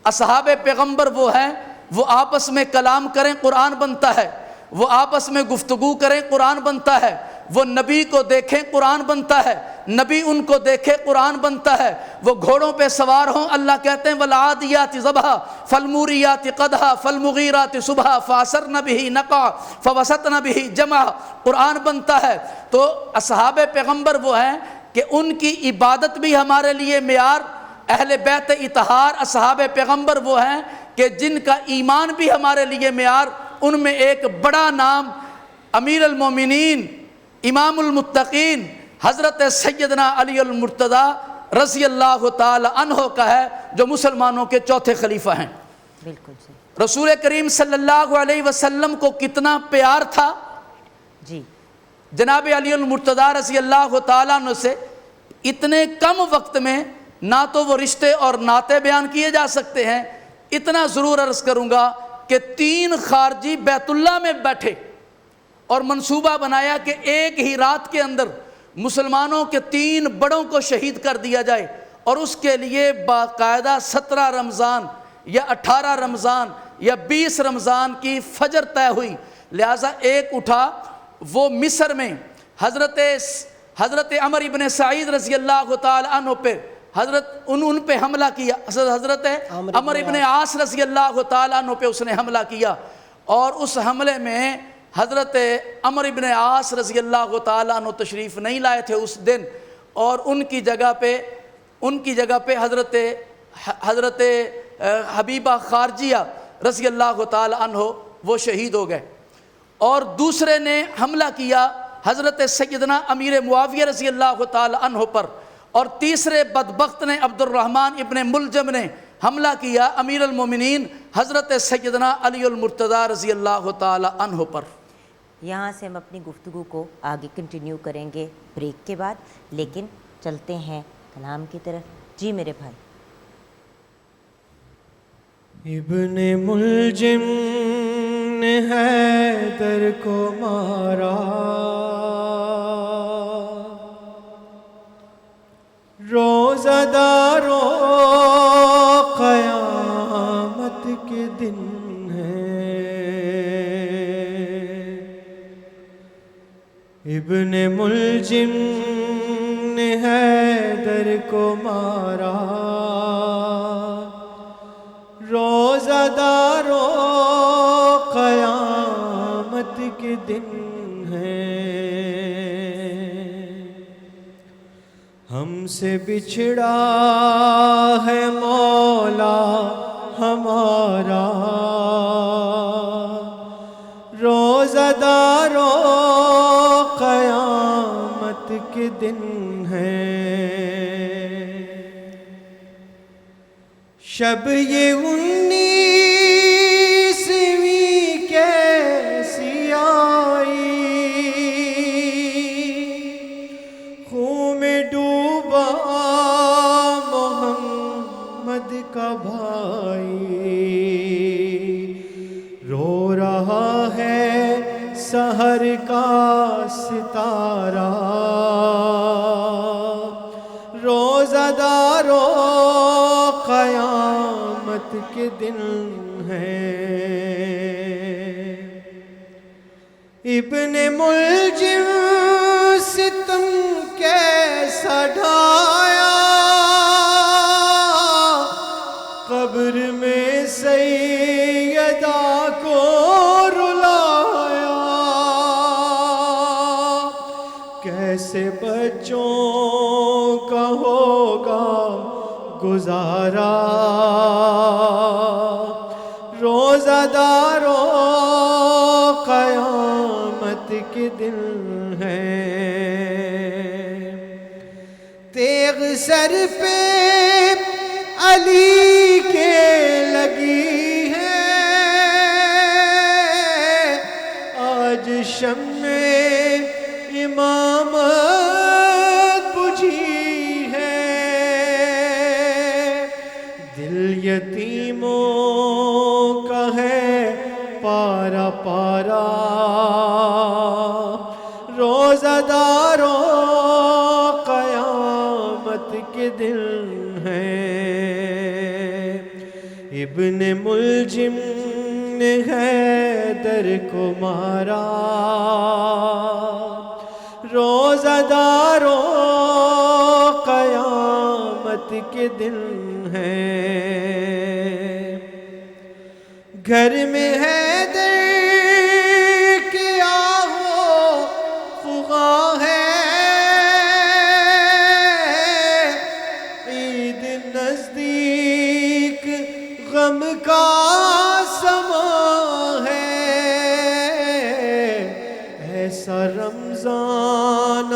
اصحاب پیغمبر وہ ہیں، وہ آپس میں کلام کریں قرآن بنتا ہے، وہ آپس میں گفتگو کریں قرآن بنتا ہے، وہ نبی کو دیکھیں قرآن بنتا ہے، نبی ان کو دیکھے قرآن بنتا ہے، وہ گھوڑوں پہ سوار ہوں اللہ کہتے ہیں والعادیات ضبحا فالموریات قدحا فالمغیرات صبحا فاثرن بہ نقعا فوسطن بہ جمعا، قرآن بنتا ہے۔ تو اصحاب پیغمبر وہ ہیں کہ ان کی عبادت بھی ہمارے لیے معیار، اہل بیت اطہار اصحاب پیغمبر وہ ہیں کہ جن کا ایمان بھی ہمارے لیے معیار۔ ان میں ایک بڑا نام امیر المومنین امام المتقین حضرت سیدنا علی المرتضی رضی اللہ تعالی عنہ کا ہے، جو مسلمانوں کے چوتھے خلیفہ ہیں۔
بالکل صحیح۔
رسول کریم صلی اللہ علیہ وسلم کو کتنا پیار تھا
جی
جناب علی المرتضی رضی اللہ تعالیٰ عنہ سے، اتنے کم وقت میں نہ تو وہ رشتے اور ناطے بیان کیے جا سکتے ہیں، اتنا ضرور عرض کروں گا کہ 3 خارجی بیت اللہ میں بیٹھے اور منصوبہ بنایا کہ ایک ہی رات کے اندر مسلمانوں کے 3 بڑوں کو شہید کر دیا جائے، اور اس کے لیے باقاعدہ 17 رمضان یا 18 رمضان یا 20 رمضان کی فجر طے ہوئی۔ لہٰذا ایک اٹھا، وہ مصر میں حضرت عمر ابن سعید رضی اللہ تعالی عنہ پہ ان پہ حملہ کیا، حضرت عمر ابن عاص رضی اللہ تعالی عنہ پہ اس نے حملہ کیا، اور اس حملے میں حضرت عمر ابن عاص رضی اللہ تعالیٰ عنہ تشریف نہیں لائے تھے اس دن، اور ان کی جگہ پہ حضرت حبیبہ خارجیہ رضی اللہ تعالیٰ عنہ وہ شہید ہو گئے۔ اور دوسرے نے حملہ کیا حضرت سیدنا امیر معاویہ رضی اللہ تعالیٰ عنہ پر، اور تیسرے بدبخت نے عبد الرحمن ابن ملجم نے حملہ کیا امیر المومنین حضرت سیدنا علی المرتضی رضی اللہ تعالیٰ عنہ پر۔
یہاں سے ہم اپنی گفتگو کو آگے کنٹینیو کریں گے بریک کے بعد، لیکن چلتے ہیں کلام کی طرف۔ جی میرے بھائی۔
ابن ملجم نے حیدر کو مارا، روزہ دارو قیامت کے دن ہے، ابن ملجم نے حیدر کو مارا، روزہ دارو قیامت کے دن ہے، ہم سے بچھڑا ہے مولا ہمارا، روزہ دارو قیامت کے دن ہے، شب یہ 19ویں کیسی آئی، خون میں ڈوبا محمد کا بھائی، رو رہا ہے سحر کا ستارہ، روزہ دارو قیامت کے دن ہے، ابن ملجم ستم کیسا ڈھایا، قبر میں سیدہ کو رلایا، کیسے بچوں کا ہوگا گزارا، روزہ دارو قیامت کے دن ہے، تیغ سر پہ علی کے لگی ہے، آج شمع امامت بجھی ہے، دل یتیموں کا ہے پارا پارا، ابن ملجم نے حیدر کو مارا، روزہ داروں قیامت کے دن ہیں، گھر میں حیدر کے آہو فغاں ہے، عید نزدیک غم کا سما ہے، ایسا رمضان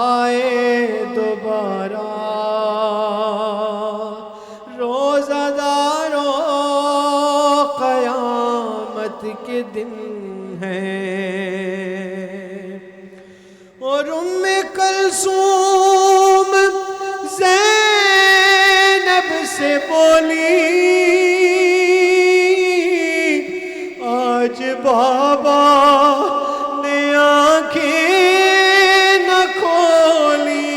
آئے دوبارہ، روزہ داروں قیامت کے دن ہیں، اور ام کلثوم زینب سے بولی، آج بابا نے آنکھیں نہ کھولی،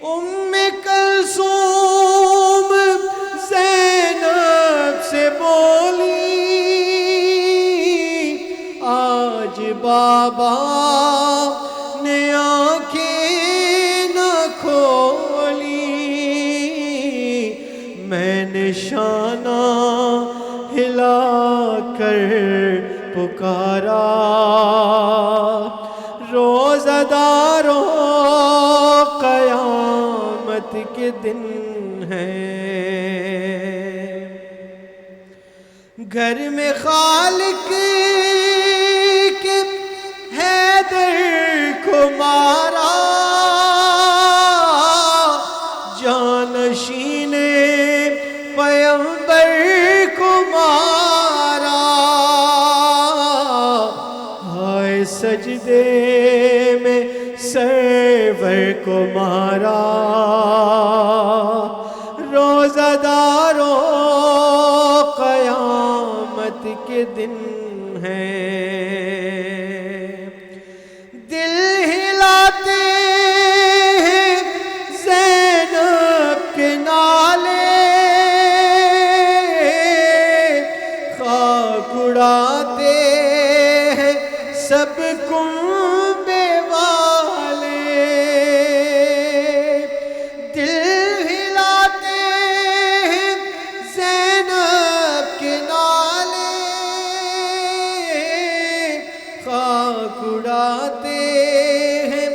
ام کلثوم زینب سے بولی، آج بابا نے آنکھیں نہ کھولی، میں نے شانہ ہلا کر پکارا، روزہ داروں قیامت کے دن ہیں، گھر میں خالق کے حیدر کو مارا، جانشین پیغمبر کو مارا، ہائے سجدے میں سرور کو مارا، روزہ داروں قیامت کے دن ہیں، دل ہلاتے ہیں زینب کے نالے، خاک اڑاتے ہیں سب کنبے والے، دل ہلاتے ہیں زینب کے نالے، خاک اڑاتے ہیں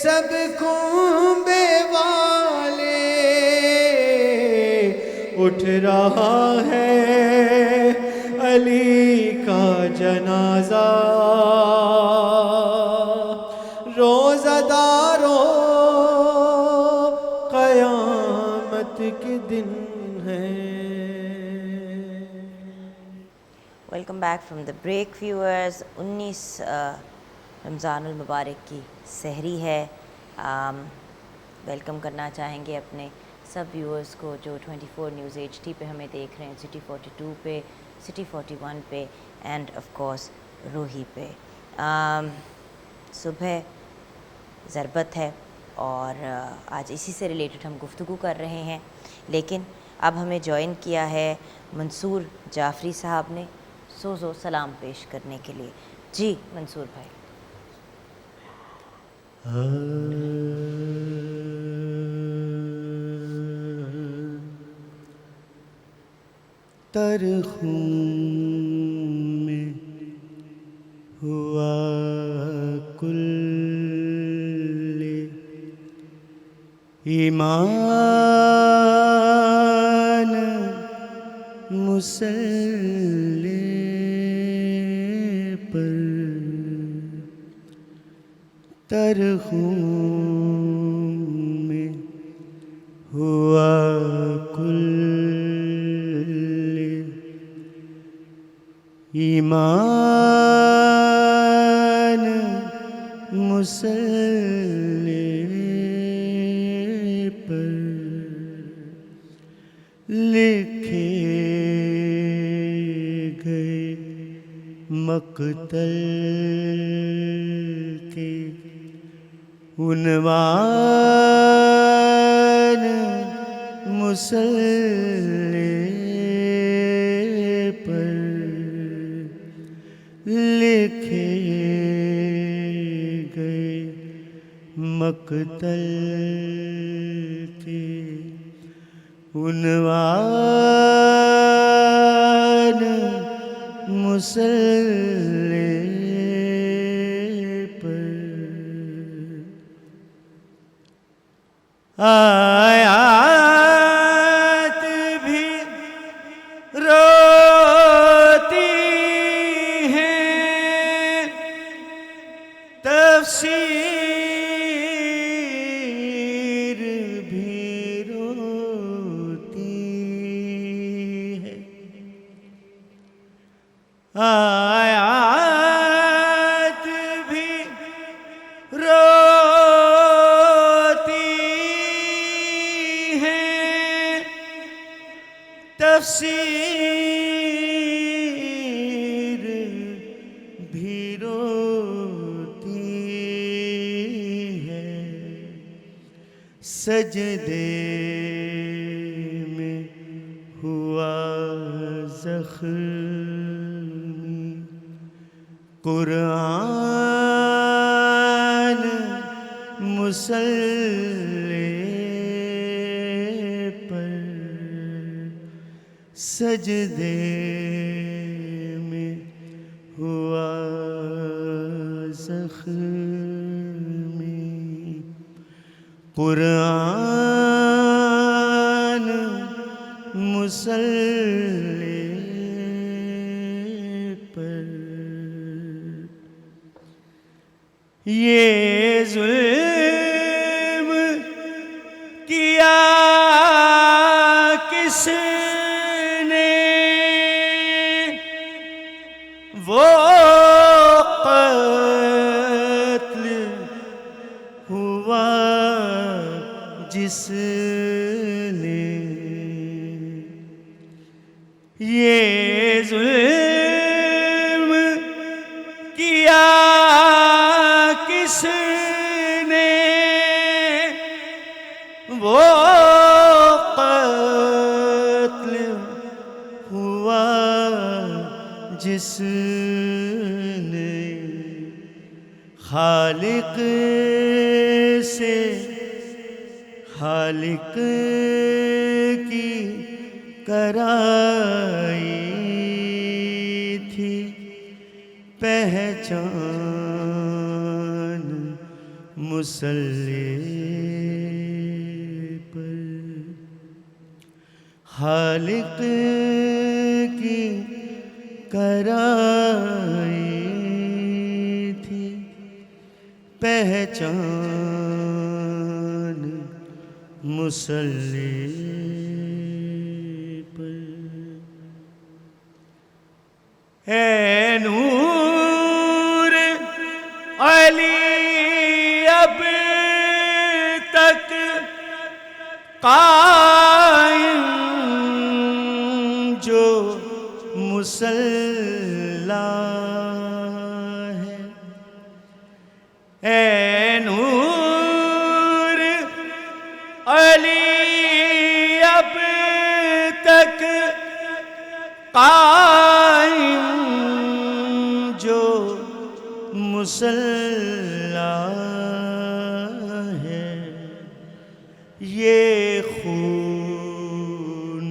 سب کنبے والے، اٹھ رہا ہے علی کا جنازہ، روزہ داروں قیامت کے دن ہیں۔
Welcome back from the break viewers. 19 رمضان المبارک کی سحری ہے۔ ویلکم کرنا چاہیں گے اپنے سب ویورز کو جو 24 نیوز HD پہ ہمیں دیکھ رہے ہیں، سٹی 42 پہ، سٹی 41 پہ، اینڈ آف کورس روہی پہ۔ صبح ضربت ہے اور آج اسی سے ریلیٹڈ ہم گفتگو کر رہے ہیں، لیکن اب ہمیں جوائن کیا ہے منصور جعفری صاحب نے سوز و سلام پیش کرنے کے لیے۔ جی منصور بھائی۔
تر خون میں ہوا کل ایمان مسلح پر، تر خون میں ہوا کل ایمان مسلح پر، لکھے گئے مقتل کے عنوان مسلح پر لکھے گئے مقتل کے عنوان مسلح پر آیات بھی روتی ہیں تفسیر بھی روتی ہے آیات بھی روتی ہیں تفسیر بھی روتی ہے سجدے میں ہوا زخمی قرآن مسلح پر سجدے میں ہوا زخمی قرآن مسلح پر یہ ظلم کیا کس نے وہ قتل ہوا جس نے یہ ظلم کیا کس نے وہ قتل ہوا جس نے خالق سے خالق کی کرائی تھی پہچان مسلح پر خالق کی کرائی تھی پہچان مسلح پر اے نور علی اب تک قائم جو مصلی ہے اے نور علی اب تک قائم جو مصلی ہے یہ خون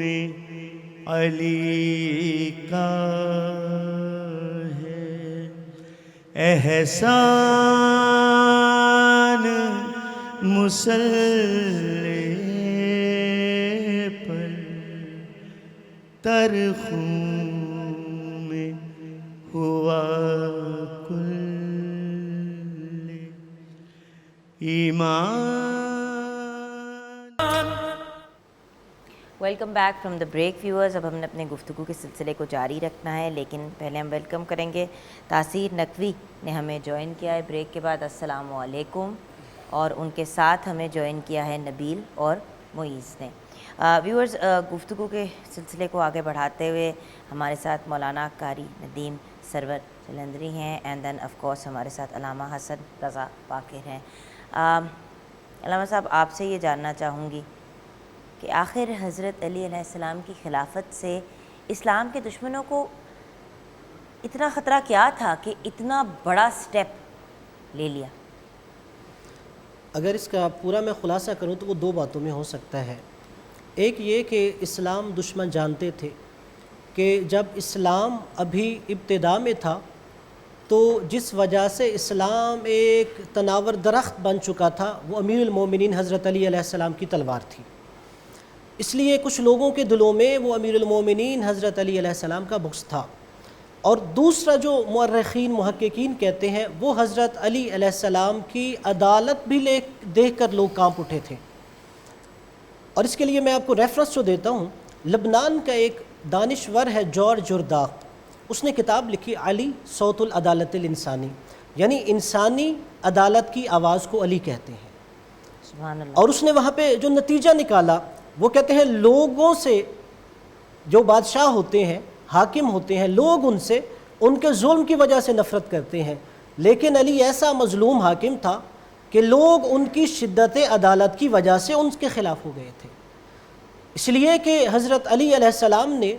علی کا ہے احسان مصلی پر تر خون میں ہوا کل ایمان
welcome back from the break viewers. اب ہم نے اپنے گفتگو کے سلسلے کو جاری رکھنا ہے، لیکن پہلے ہم ویلکم کریں گے تاثیر نقوی نے ہمیں جوائن کیا ہے بریک کے بعد. السلام علیکم. اور ان کے ساتھ ہمیں جوائن کیا ہے نبیل اور معیز نے. ویورز، گفتگو کے سلسلے کو آگے بڑھاتے ہوئے ہمارے ساتھ مولانا قاری ندیم سرور جلندری ہیں، اینڈ دین آف کورس ہمارے ساتھ علامہ حسن رضا باقر ہیں. علامہ صاحب، آپ سے یہ جاننا چاہوں گی کہ آخر حضرت علی علیہ السلام کی خلافت سے اسلام کے دشمنوں کو اتنا خطرہ کیا تھا کہ اتنا بڑا سٹیپ لے لیا؟
اگر اس کا پورا میں خلاصہ کروں تو وہ دو باتوں میں ہو سکتا ہے. ایک یہ کہ اسلام دشمن جانتے تھے کہ جب اسلام ابھی ابتدا میں تھا تو جس وجہ سے اسلام ایک تناور درخت بن چکا تھا وہ امیر المومنین حضرت علی علیہ السلام کی تلوار تھی. اس لیے کچھ لوگوں کے دلوں میں وہ امیر المومنین حضرت علی علیہ السلام کا بغض تھا. اور دوسرا جو مورخین محققین کہتے ہیں وہ حضرت علی علیہ السلام کی عدالت بھی دیکھ کر لوگ کانپ اٹھے تھے. اور اس کے لیے میں آپ کو ریفرنس جو دیتا ہوں، لبنان کا ایک دانشور ہے جارج جرداق، اس نے کتاب لکھی علی صوت العدالت الانسانی، یعنی انسانی عدالت کی آواز کو علی کہتے ہیں.
سبحان اللہ.
اور اس نے وہاں پہ جو نتیجہ نکالا وہ کہتے ہیں لوگوں سے جو بادشاہ ہوتے ہیں، حاکم ہوتے ہیں، لوگ ان سے ان کے ظلم کی وجہ سے نفرت کرتے ہیں، لیکن علی ایسا مظلوم حاکم تھا کہ لوگ ان کی شدت عدالت کی وجہ سے ان کے خلاف ہو گئے تھے. اس لیے کہ حضرت علی علیہ السلام نے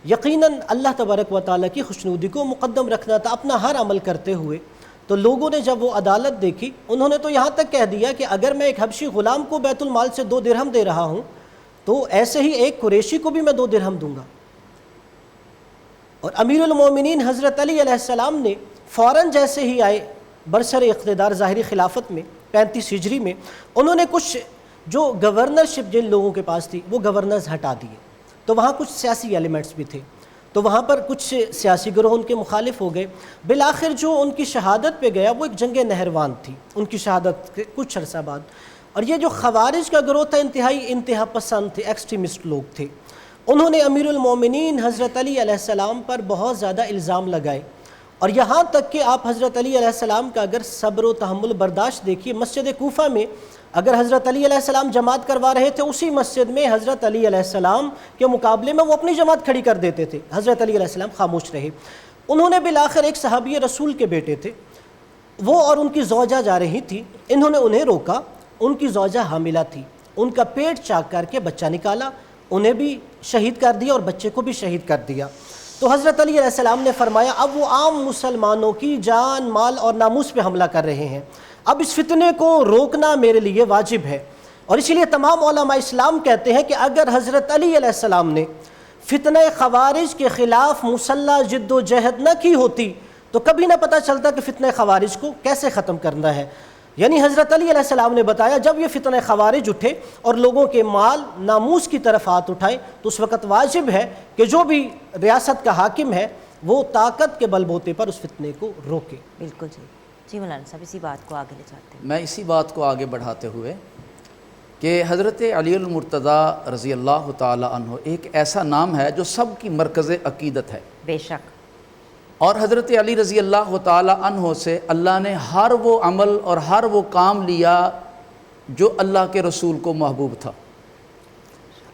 یقیناً اللہ تبارک و تعالیٰ کی خوشنودی کو مقدم رکھنا تھا اپنا ہر عمل کرتے ہوئے. تو لوگوں نے جب وہ عدالت دیکھی انہوں نے تو یہاں تک کہہ دیا کہ اگر میں ایک حبشی غلام کو بیت المال سے 2 درہم دے رہا ہوں تو ایسے ہی ایک قریشی کو بھی میں 2 درہم دوں گا. اور امیر المومنین حضرت علی علیہ السلام نے فوراً جیسے ہی آئے برسر اقتدار ظاہری خلافت میں 35 ہجری میں، انہوں نے کچھ جو گورنرشپ جن لوگوں کے پاس تھی وہ گورنرز ہٹا دیے. تو وہاں کچھ سیاسی ایلیمنٹس بھی تھے، تو وہاں پر کچھ سیاسی گروہ ان کے مخالف ہو گئے. بالآخر جو ان کی شہادت پہ گیا وہ ایک جنگ نہروان تھی ان کی شہادت کے کچھ عرصہ بعد. اور یہ جو خوارج کا گروہ تھا انتہا پسند تھے، ایکسٹریمسٹ لوگ تھے. انہوں نے امیر المومنین حضرت علی علیہ السلام پر بہت زیادہ الزام لگائے، اور یہاں تک کہ آپ حضرت علی علیہ السلام کا اگر صبر و تحمل برداشت دیکھیے، مسجد کوفہ میں اگر حضرت علی علیہ السلام جماعت کروا رہے تھے اسی مسجد میں حضرت علی علیہ السلام کے مقابلے میں وہ اپنی جماعت کھڑی کر دیتے تھے. حضرت علی علیہ السلام خاموش رہے. انہوں نے بالآخر ایک صحابی رسول کے بیٹے تھے، وہ اور ان کی زوجہ جا رہی تھی، انہوں نے انہیں روکا. ان کی زوجہ حاملہ تھی، ان کا پیٹ چاک کر کے بچہ نکالا، انہیں بھی شہید کر دیا اور بچے کو بھی شہید کر دیا. تو حضرت علی علیہ السلام نے فرمایا اب وہ عام مسلمانوں کی جان، مال اور ناموس پہ حملہ کر رہے ہیں، اب اس فتنے کو روکنا میرے لیے واجب ہے. اور اسی لیے تمام علماء اسلام کہتے ہیں کہ اگر حضرت علی علیہ السلام نے فتنہ خوارج کے خلاف مسلح جد و جہد نہ کی ہوتی تو کبھی نہ پتہ چلتا کہ فتنہ خوارج کو کیسے ختم کرنا ہے. یعنی حضرت علی علیہ السلام نے بتایا جب یہ فتنہ خوارج اٹھے اور لوگوں کے مال ناموس کی طرف ہاتھ اٹھائے تو اس وقت واجب ہے کہ جو بھی ریاست کا حاکم ہے وہ طاقت کے بل بوتے پر اس فتنے کو روکے.
بالکل جی مولانا صاحب اسی بات کو آگے لے جاتے ہیں.
میں اسی بات کو آگے بڑھاتے ہوئے کہ حضرت علی المرتضیٰ رضی اللہ تعالی عنہ ایک ایسا نام ہے جو سب کی مرکز عقیدت ہے.
بے شک.
اور حضرت علی رضی اللہ تعالی عنہ سے اللہ نے ہر وہ عمل اور ہر وہ کام لیا جو اللہ کے رسول کو محبوب تھا.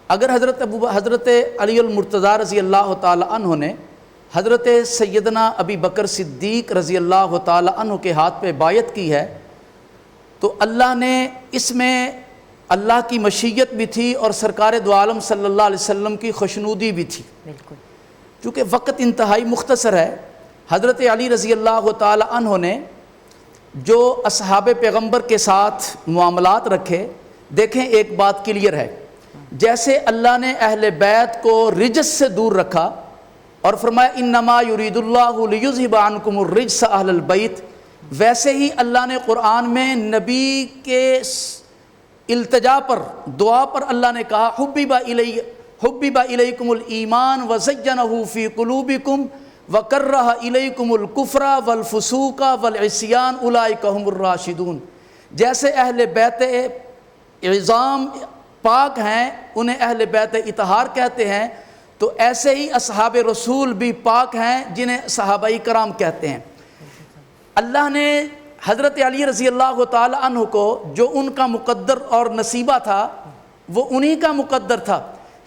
اگر حضرت علی المرتضیٰ رضی اللہ تعالی عنہ نے حضرت سیدنا ابی بکر صدیق رضی اللہ تعالی عنہ کے ہاتھ پہ بیعت کی ہے تو اللہ نے اس میں اللہ کی مشیت بھی تھی اور سرکار دو عالم صلی اللہ علیہ وسلم کی خوشنودی بھی تھی.
بالکل.
چونکہ وقت انتہائی مختصر ہے، حضرت علی رضی اللہ تعالی عنہ نے جو اصحاب پیغمبر کے ساتھ معاملات رکھے، دیکھیں ایک بات کلیئر ہے، جیسے اللہ نے اہل بیت کو رجس سے دور رکھا اور فرمایا انما یرید اللہ لیذھب عنکم الرجس اہل البیت، ویسے ہی اللہ نے قرآن میں نبی کے التجا پر، دعا پر اللہ نے کہا حبب الیکم الایمان وزینہ فی قلوبکم وکرہ الیکم الکفر والفسوق والعصیان اولئک هم الراشدون. جیسے اہل بیت عظام پاک ہیں انہیں اہل بیت اطہار کہتے ہیں، تو ایسے ہی اصحاب رسول بھی پاک ہیں جنہیں صحابہ کرام کہتے ہیں. اللہ نے حضرت علی رضی اللہ تعالی عنہ کو جو ان کا مقدر اور نصیبہ تھا وہ انہی کا مقدر تھا.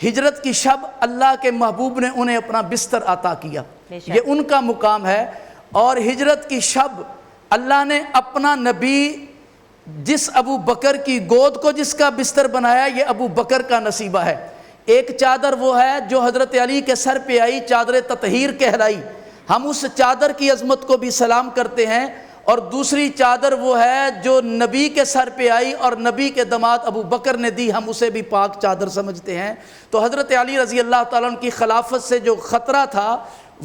ہجرت کی شب اللہ کے محبوب نے انہیں اپنا بستر عطا کیا، یہ ان کا مقام ہے. اور ہجرت کی شب اللہ نے اپنا نبی جس ابو بکر کی گود کو جس کا بستر بنایا یہ ابو بکر کا نصیبہ ہے۔ ایک چادر وہ ہے جو حضرت علی کے سر پہ آئی، چادر تطہیر کہلائی، ہم اس چادر کی عظمت کو بھی سلام کرتے ہیں، اور دوسری چادر وہ ہے جو نبی کے سر پہ آئی اور نبی کے داماد ابو بکر نے دی، ہم اسے بھی پاک چادر سمجھتے ہیں۔ تو حضرت علی رضی اللہ تعالیٰ عنہ کی خلافت سے جو خطرہ تھا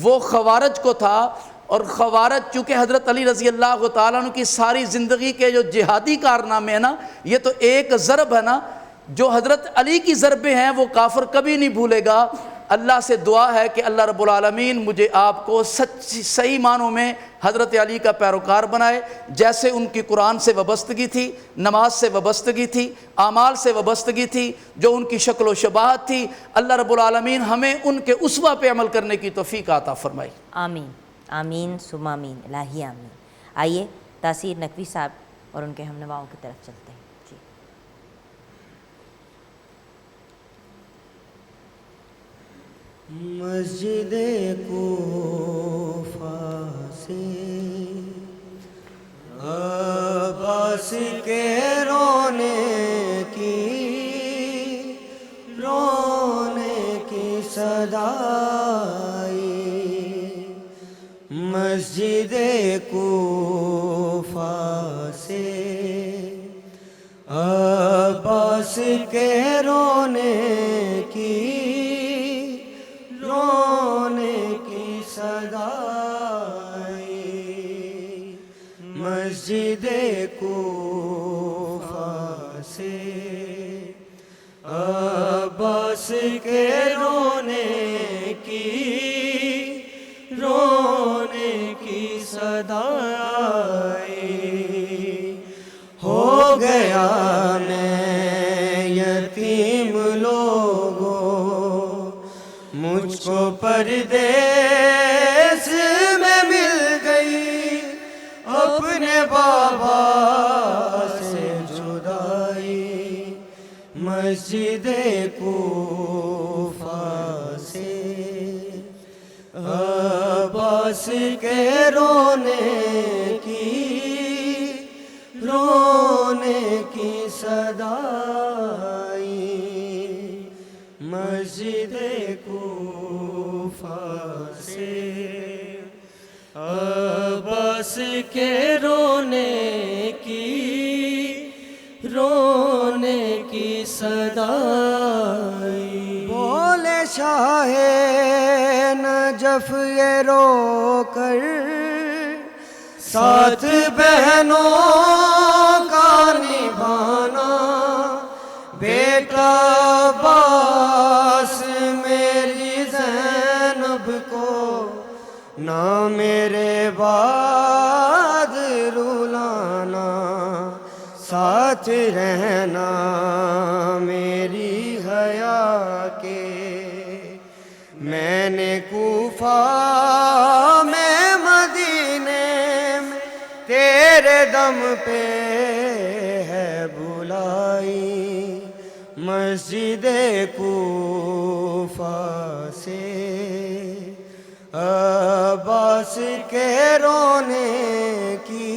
وہ خوارج کو تھا، اور خوارج چونکہ حضرت علی رضی اللہ تعالیٰ عنہ کی ساری زندگی کے جو جہادی کارنامے ہیں نا، یہ تو ایک ضرب ہے نا، جو حضرت علی کی ضربیں ہیں وہ کافر کبھی نہیں بھولے گا۔ اللہ سے دعا ہے کہ اللہ رب العالمین مجھے آپ کو صحیح معنوں میں حضرت علی کا پیروکار بنائے، جیسے ان کی قرآن سے وابستگی تھی، نماز سے وابستگی تھی، اعمال سے وابستگی تھی، جو ان کی شکل و شباہت تھی، اللہ رب العالمین ہمیں ان کے اسوہ پہ عمل کرنے کی توفیق عطا فرمائی۔
آمین آمین ثم آمین، الہی آمین۔ آئیے تاثیر نقوی صاحب اور ان کے ہمنواؤں کی طرف چلتے ہیں۔ جی
مسجد کوفہ سے عباس کے رونے کی صدا آئی، مسجد کوفہ سے عباس کے رونے کی صدا آئی، مسجد کوفہ سے عباس کے رونے کی صدا آئی، ہو گیا میں یتیم لوگوں، مجھ کو پردیس میں مل گئی اپنے بابا سے جدائی، مسجد کوفہ سے عباس کے رونے کی صدا آئی، مسجد کوفہ سے عباس کے رونے کی صدا آئی، بولے شاہ نجف یہ رو کر ساتھ بہنوں کا نبھانا، بیٹا عباس میری زینب کو نہ میرے بعد رلانا، ساتھ رہنا میری حیا کے، میں نے کوفہ میں مدینے میں تیرے دم پہ ہے بلائی، مسجد کوفہ سے عباس کے رونے کی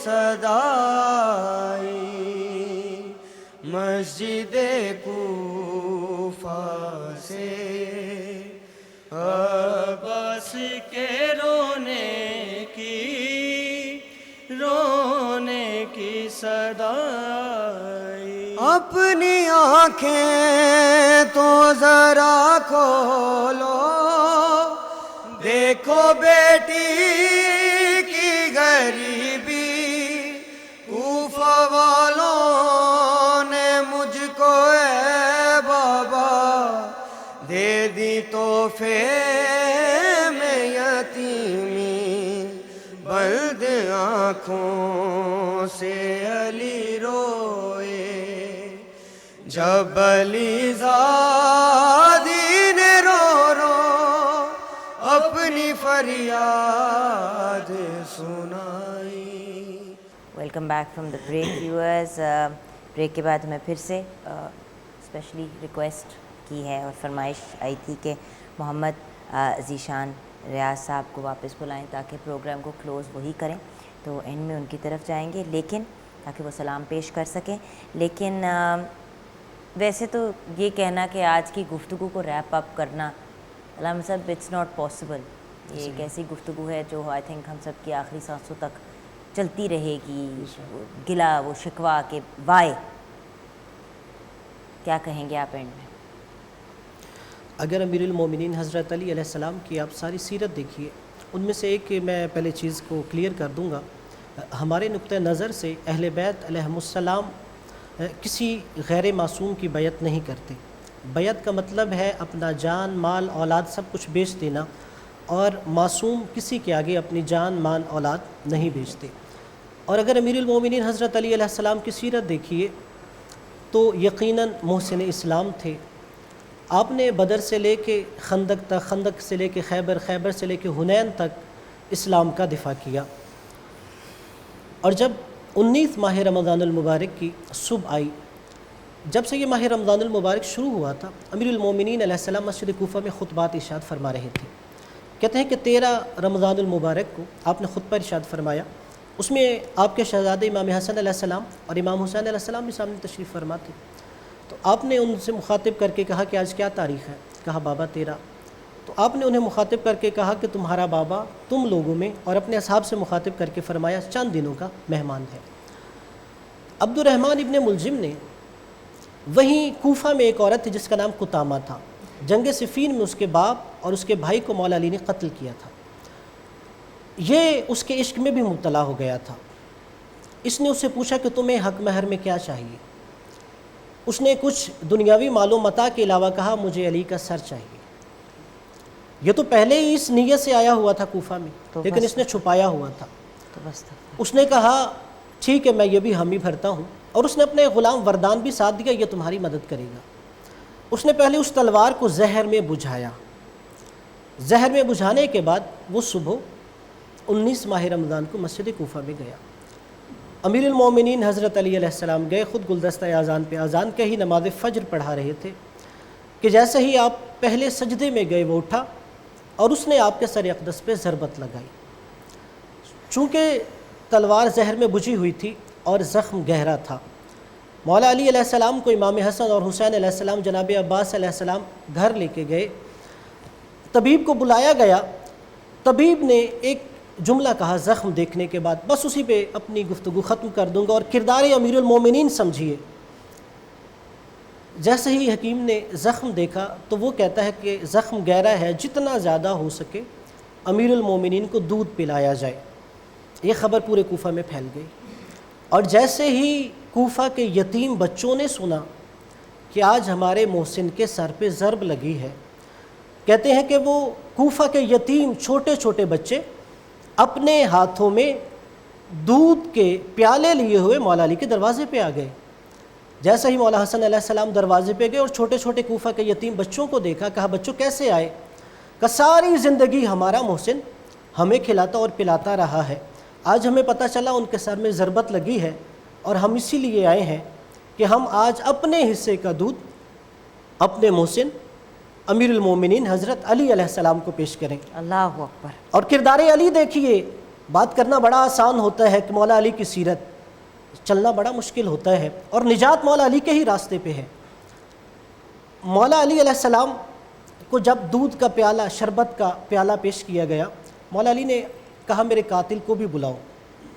صدا آئی، مسجد کوفہ سے عباس کے رونے کی صدا آئی، اپنی آنکھیں تو ذرا کھولو، دیکھو بیٹی کی غریبی، کوفہ والوں نے مجھ کو اے بابا دے دی تحفے میں یتیمی، بلد آنکھوں سے علی روئے، جب علی زادی نے رو اپنی فریاد سنائی۔
Welcome back from the break viewers. Break کے بعد ہمیں پھر سے اسپیشلی ریکویسٹ کی ہے اور فرمائش آئی تھی کہ محمد ذیشان ریاض صاحب کو واپس بلائیں تاکہ پروگرام کو کلوز وہی کریں۔ تو اینڈ میں ان کی طرف جائیں گے، لیکن تاکہ وہ سلام پیش کر سکیں. لیکن ویسے تو یہ کہنا کہ آج کی گفتگو کو ریپ اپ کرنا علامہ صاحب اٹس ناٹ پاسبل. یہ ایک ایسی گفتگو ہے جو آئی تھنک ہم سب کی آخری سانسوں تک چلتی رہے گی. گلا وہ شکوہ کہ وائے، کیا کہیں گے آپ اینڈ میں؟
اگر امیر المومنین حضرت علی علیہ السلام کی آپ ساری سیرت دیکھیے، ان میں سے ایک میں پہلے چیز کو کلیئر کر دوں گا. ہمارے نقطہ نظر سے اہل بیت علیہم السلام کسی غیر معصوم کی بیعت نہیں کرتے. بیعت کا مطلب ہے اپنا جان، مال، اولاد سب کچھ بیچ دینا، اور معصوم کسی کے آگے اپنی جان، مال، اولاد نہیں بیچتے. اور اگر امیر المومنین حضرت علی علیہ السلام کی سیرت دیکھیے تو یقیناً محسن اسلام تھے. آپ نے بدر سے لے کے خندق تک، خندق سے لے کے خیبر، خیبر سے لے کے حنین تک اسلام کا دفاع کیا. اور جب 19 ماہ رمضان المبارک کی صبح آئی، جب سے یہ ماہ رمضان المبارک شروع ہوا تھا، امیر المومنین علیہ السلام مسجد کوفہ میں خطبات ارشاد فرما رہے تھے. کہتے ہیں کہ 13 رمضان المبارک کو آپ نے خطبہ ارشاد فرمایا. اس میں آپ کے شہزادے امام حسن علیہ السلام اور امام حسین علیہ السلام بھی سامنے تشریف فرما تھے. تو آپ نے ان سے مخاطب کر کے کہا کہ آج کیا تاریخ ہے؟ کہا بابا 13. تو آپ نے انہیں مخاطب کر کے کہا کہ تمہارا بابا تم لوگوں میں، اور اپنے اصحاب سے مخاطب کر کے فرمایا چند دنوں کا مہمان ہے. عبد الرحمن ابن ملجم نے، وہیں کوفہ میں ایک عورت تھی جس کا نام قطامہ تھا، جنگ صفین میں اس کے باپ اور اس کے بھائی کو مولا علی نے قتل کیا تھا. یہ اس کے عشق میں بھی مبتلا ہو گیا تھا. اس نے اس سے پوچھا کہ تمہیں حق مہر میں کیا چاہیے؟ اس نے کچھ دنیاوی مال و متاع کے علاوہ کہا مجھے علی کا سر چاہیے. یہ تو پہلے ہی اس نیت سے آیا ہوا تھا کوفہ میں، لیکن اس نے چھپایا ہوا تھا.
تو بس
اس نے کہا ٹھیک ہے میں یہ بھی حامی بھرتا ہوں، اور اس نے اپنے غلام وردان بھی ساتھ دیا، یہ تمہاری مدد کرے گا. اس نے پہلے اس تلوار کو زہر میں بجھایا. زہر میں بجھانے کے بعد وہ صبح 19 ماہ رمضان کو مسجد کوفہ میں گیا. امیر المومنین حضرت علی علیہ السلام گئے، خود گلدستہ اذان پہ اذان کے ہی نماز فجر پڑھا رہے تھے کہ جیسے ہی آپ پہلے سجدے میں گئے وہ اٹھا اور اس نے آپ کے سر اقدس پہ ضربت لگائی. چونکہ تلوار زہر میں بجھی ہوئی تھی اور زخم گہرا تھا، مولا علی علیہ السلام کو امام حسن اور حسین علیہ السلام، جناب عباس علیہ السلام گھر لے کے گئے. طبیب کو بلایا گیا. طبیب نے ایک جملہ کہا زخم دیکھنے کے بعد، بس اسی پہ اپنی گفتگو ختم کر دوں گا، اور کردار امیر المومنین سمجھیے. جیسے ہی حکیم نے زخم دیکھا تو وہ کہتا ہے کہ زخم گہرا ہے، جتنا زیادہ ہو سکے امیر المومنین کو دودھ پلایا جائے. یہ خبر پورے کوفہ میں پھیل گئی. اور جیسے ہی کوفہ کے یتیم بچوں نے سنا کہ آج ہمارے محسن کے سر پہ ضرب لگی ہے، کہتے ہیں کہ وہ کوفہ کے یتیم چھوٹے چھوٹے بچے اپنے ہاتھوں میں دودھ کے پیالے لیے ہوئے مولا علی کے دروازے پہ آ گئے. جیسا ہی مولا حسن علیہ السلام دروازے پہ گئے اور چھوٹے چھوٹے کوفہ کے یتیم بچوں کو دیکھا، کہا بچوں کیسے آئے؟ کہ ساری زندگی ہمارا محسن ہمیں کھلاتا اور پلاتا رہا ہے، آج ہمیں پتہ چلا ان کے سر میں ضربت لگی ہے، اور ہم اسی لیے آئے ہیں کہ ہم آج اپنے حصے کا دودھ اپنے محسن امیر المومنین حضرت علی علیہ السلام کو پیش کریں.
اللہ اکبر.
اور کردار علی دیکھیے، بات کرنا بڑا آسان ہوتا ہے کہ مولا علی کی سیرت، چلنا بڑا مشکل ہوتا ہے، اور نجات مولا علی کے ہی راستے پہ ہے. مولا علی علیہ السلام کو جب دودھ کا پیالہ، شربت کا پیالہ پیش کیا گیا، مولا علی نے کہا میرے قاتل کو بھی بلاؤ.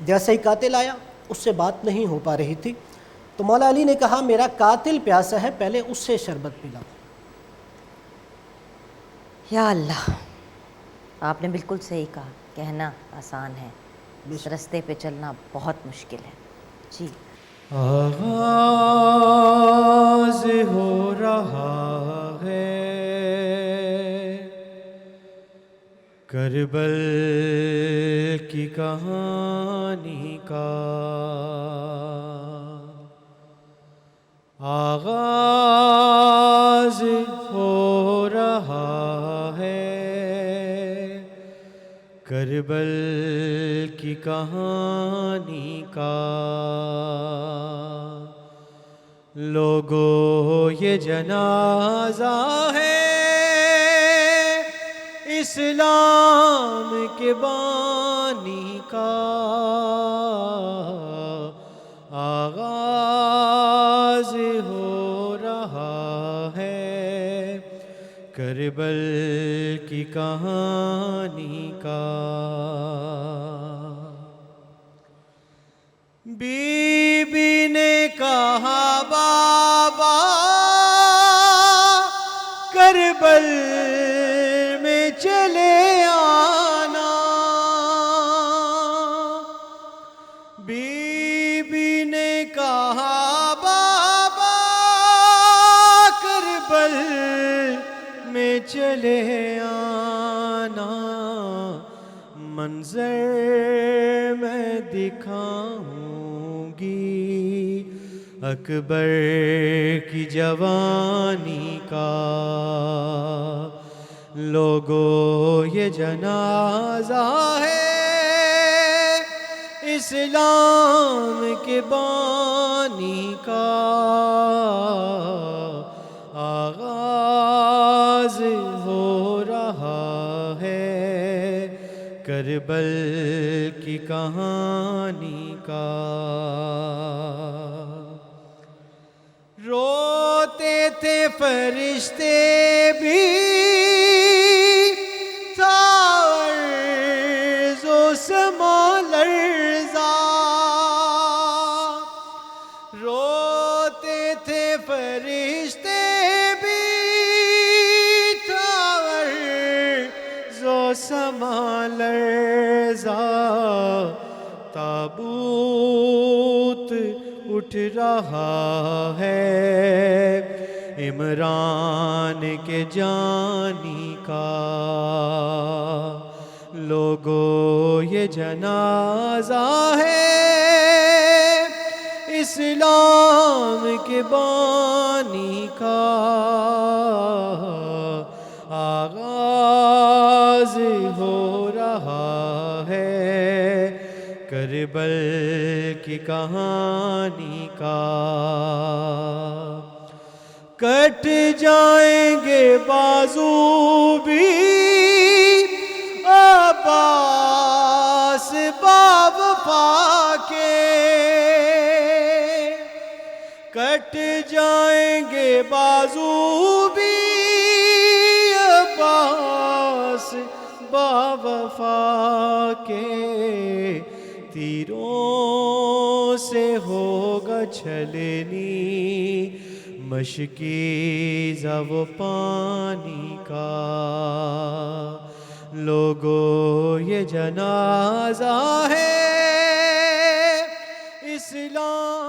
جیسے ہی قاتل آیا، اس سے بات نہیں ہو پا رہی تھی، تو مولا علی نے کہا میرا قاتل پیاسا ہے، پہلے اس سے شربت پلاؤ.
یا اللہ، آپ نے بالکل صحیح کہا، کہنا آسان ہے، اس رستے پہ چلنا بہت مشکل ہے. جی.
آغاز ہو رہا ہے کربل کی کہانی کا، آغاز ہو رہا ہے کربل کی کہانی کا. لوگو یہ جنازہ ہے اسلام کے بانی کا آغاز ہو رہا ہے، کربل کی کہانی کا۔ بی بی نے کہا بابا کربل میں چلے آنا، بی بی نے کہا بابا کربل میں چلے آنا، منظر میں دکھاؤں گی اکبر کی جوانی کا۔ لوگو یہ جنازہ ہے اسلام کے بانی کا، آغاز ہو رہا ہے کربل کی کہانی کا۔ روتے تھے فرشتے بھی، تھا عرض و سما لرزا، روتے تھے فرشتے بھی، تھا عرض و سما لرزا، تابوت اٹھ رہا ہے عمران کے جانی کا۔ لوگو یہ جنازہ ہے اسلام کے بانی کا، آغاز ہو رہا ہے کربل کی کہانی کا۔ کٹ جائیں گے بازو بھی عباس باوفا کے، کٹ جائیں گے بازو بھی عباس باوفا کے، تیروں سے ہوگا چھلنی مشکیزہ وہ پانی کا۔ لوگو یہ جنازہ ہے اسلام